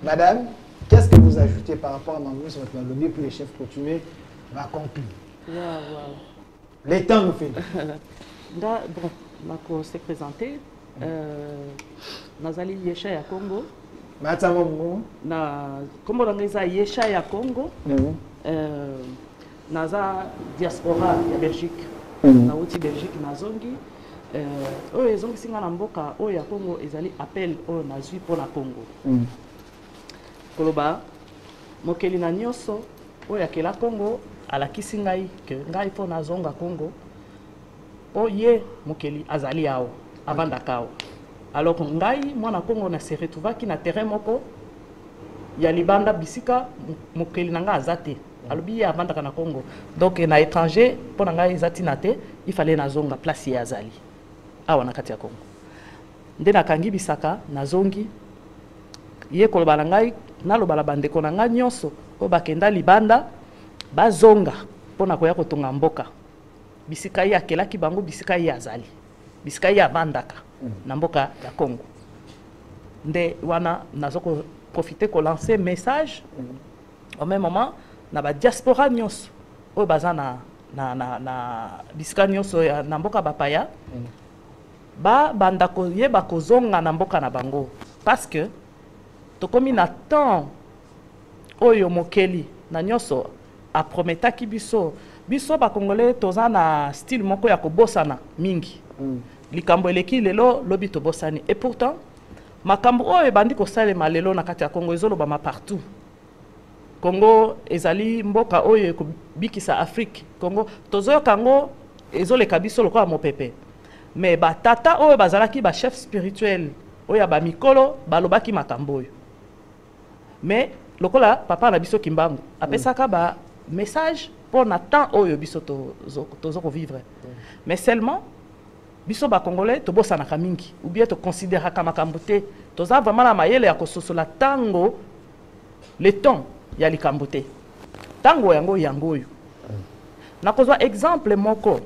Madame, qu'est-ce que vous ajoutez par rapport à Mamou sur votre lobby pour les chefs coutumiers va conclure? Les temps nous fait. Bon, Mako s'est présenté. Nazali Yesha ya Congo. Na Kombo Rangeza Yesha ya Congo. Naza diaspora ya Belgique. Na uti Belgique na zongi. Oyo zongi singa na mboka oyo ya Congo ezali appel oyo nazwi pour na Congo. Koloba mokeli na nyonso oyo akela Congo alakisi ngai ke ngai po nazonga Congo. O ye mokeli azali awo avandaka awo. Alors ngai mwana Congo na se retrouvaki na terrain moko ya libanda bisika mokeli nanga azate. Alobi avandaka na Congo. Donc na étranger pona ngai ezati na te, il fallait nazonga place ya azali. Awa na kati ya Congo. Nde nakangi bisaka nazongi ye koloba na ngai naloba la bandeko na ngai nyonso o bakenda libanda bazonga pona koya kotonga mboka. Bisika ya kelaki bango bisika ya azali. Bisika ya bandaka na mboka ya Congo. Nde wana nazoko profiter ko lancer message au même moment na ba diaspora nyonso o bazana na bisika nyonso ya na mboka bapaya ba bandako yeba kozonga na mboka na bango parce que tokomi na temps oyo mokeli na nyonso a prometaki biso ba congolais toza na style moko ya kobosana mingi likambo eleki lelo lobi tobosani et pourtant makambo oyo bandi kosalema lelo na kati ya Congo ezoloba ma partout. Congo ezali mboka oyo ekobikisa Afrique. Congo tozoyo kango ezoleka biso lokola mopepe. Mais batata oyo bazalaki ba chef spirituel oyo ba mikolo balobaki makambo oyo. Mais lokola papa na biso Kimbangu apesaka ba message pour na temps oyo biso tozoko vivre. Mais seulement biso ba congolais to bossa na kamingi ou bien to considérer kama kambote toza vraiment la mayele ya kososola tango le temps ya likambote tango yango oyo na kozwa exemple moko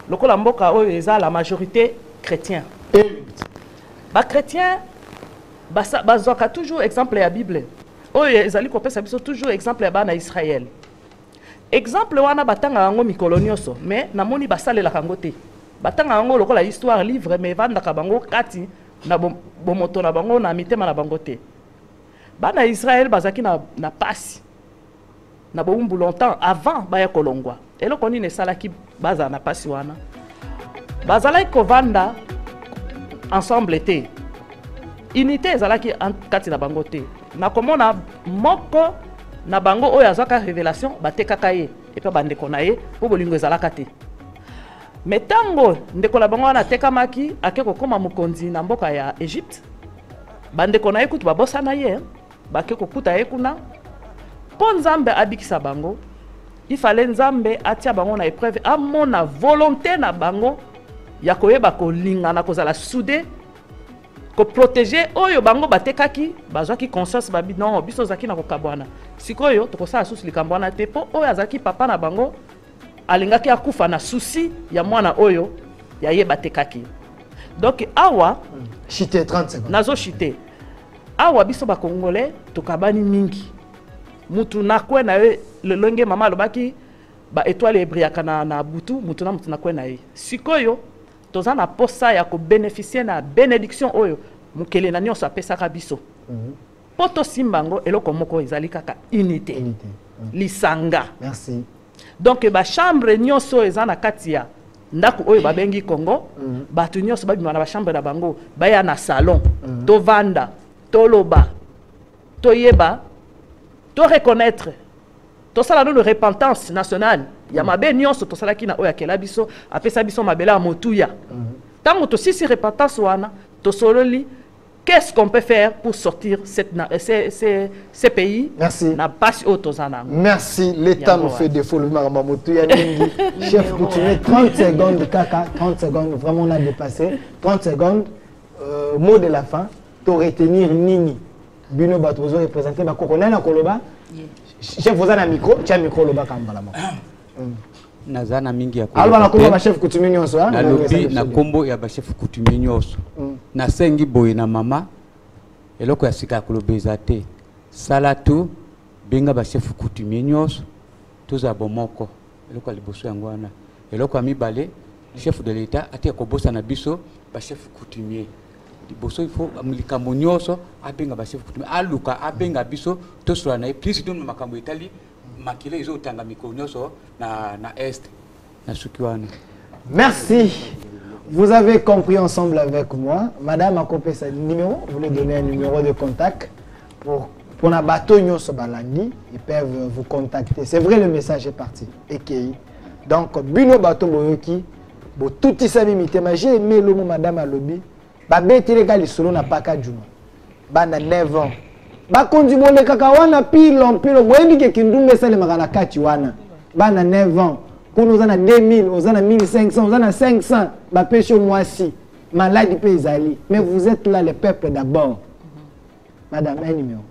lokola mboka oyo eza la majorité chrétien ba chrétien bazwaka toujours exemple ya Bible oyo ezali kopesa biso toujours exemple ya bana Israël exemple wana batanga yango mikolo nyonso mais namoni basalela kango te batanga yango lokola histoire livre mais vandaka bango kati na bomoto na bango na mitema na bango te bana Israël bazaki na pasi na bombu longtemps avant baya kolongwa eloko nini esalaki baza na pasi wana bazalaki kovanda ensemble te unité ezalaki kati na bango te na komona moko na bango oyo azwaka révélation batekaka ye epe bandeko na ye po bolingo ezalaka te mais tango ndeko na bango wana tekamaki ake kokoma mokonzi na mboka ya Egypte bandeko na ye kutu babosana ye bake kokuta ye kuna po nzambe abikisa bango il fallait nzambe atia bango na épreuve amona volonté na bango ya koyeba kolingana kozala soudé ko protéger oyo bango batekaki bazwaki conscience babi non biso zaki na kokabwana sikoyo tokosala susi likambo wana te po oyo azaki papa na bango alingaki akufa na susi ya mwana oyo ya ye batekaki donc awa chité 30 secondes nazo chité awa biso ba congolais tokabani mingi mutu na kwe na ye lelonge mama alobaki ba étoile ebriaka na butu mutu na kwe na ye sikoyo toza na posa ya ko bénéficier na bénédiction oyo mukele na nyonso apesaka biso poto simbango eloko moko ezali kaka unité lisanga merci donc ba chambre nyonso eza na kati ya ndako oyo babengi Congo bato nyonso babima na ba chambre na bango baya na salon to vanda to loba to yeba to reconnaître to sala no repentance nationale ya mabe nyonso to sala kina oya kela biso apesa biso mabela motuya tango to sisi repentance wana to sololi qu'est-ce qu'on peut faire pour sortir ces pays na passe autozana. Merci, l'État nous fait défaut le Maramoto Yangi. Chef coutumier, 30 secondes kaka, 30 secondes, vraiment on a dépassé. 30 secondes, mot de la fin, pour retenir Nini. Bino Batozo représenté ba Kokona na Koloba. Chef vous avez un micro, tu as un micro Loba Kambalama. nazana mingi ya alba na kombo ba chef coutumier nyonso na lobi na kombo ya ba chef coutumier nyonso na sengi boye na mama eloko ya sika kolobeza te sala tu benga ba chef coutumier nyonso toza bomoko eloko ya liboso yango wana eloko ya mibale chef de l'état ati kobosa na biso ba chef coutumier liboso il faut likambo nyonso abenga ba chef coutumier aluka abenga biso tosola na plus don makambo etali makile ezotanga mikolo nyonso na est na sukiwana. Merci. Vous avez compris ensemble avec moi. Madame a coupé sa numéro. Vous voulez donner un numéro de contact pour la bateau nyonso balandi. Ils peuvent vous contacter. C'est vrai, le message est parti. EKI. Donc, Bino Bateau Boyoki, tout ça limité. Mais j'ai aimé le mot Madame Alobi. Babé Télégal solo n'a pas qu'à Juma. Bana 9 ans. Bakondi bole kakawana pilo boyebi ke kindumbe sale makala kati wana. Bana 9 ans. Kono ozana 2000, ozana 1500, ozana 500. Ba pêche moisi. Malade paysanne. Mais vous êtes là le peuple d'abord. Madame, un numéro.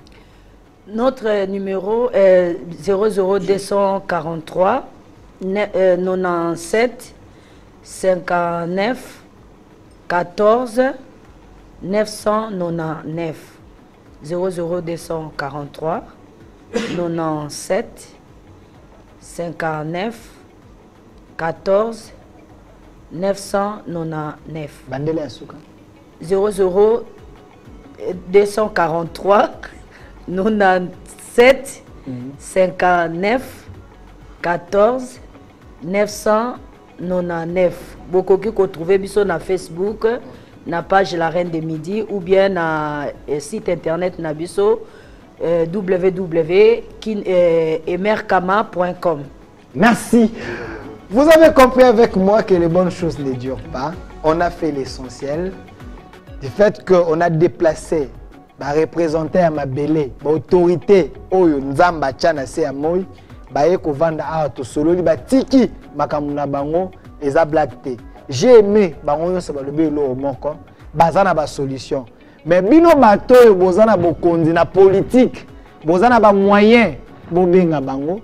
Notre numéro est 00243 97 59 14 999 00243 97 59 14 999 Bandele Asuka 00243 97 59 14 999. Beaucoup qui trouver biso na Facebook, na page La Reine de Midi ou bien na site internet na biso www.emerkama.com. Merci. Vous avez compris avec moi que les bonnes choses ne durent pas. On a fait l'essentiel du fait qu'on a déplacé ba représentant à Mabélé, ba autorité oyo nzamba tchana se ya moi, ba eko vanda a to solo li ba tiki makamuna bango eza black té. J'ai aimé bango yo se ba lobi lo moko, bazana ba solution. Mais bino bato yo bozana bokonzi na politique, bozana ba moyen bo benga bango.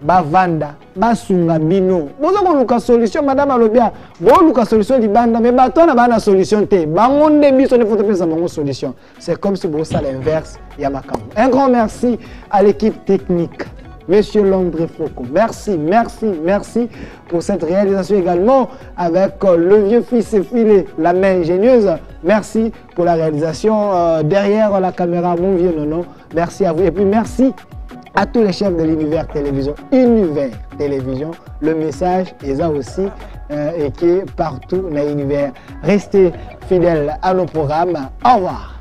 Ba vanda, ba sunga bino. Bozo ko luka solution madame Alobia. Bo luka solution di banda mais bato na bana solution te. Bango nde biso ne faut pas bango solution. C'est comme si bossa l'inverse ya makambo. Un grand merci à l'équipe technique. Monsieur Landré Foucault. Merci, merci, merci pour cette réalisation également avec le vieux fils et filé, la main ingénieuse. Merci pour la réalisation derrière la caméra, mon vieux nono. Merci à vous et puis merci à tous les chefs de l'Univers Télévision. Univers Télévision, le message est là aussi et qui est partout dans l'univers. Restez fidèles à nos programmes. Au revoir.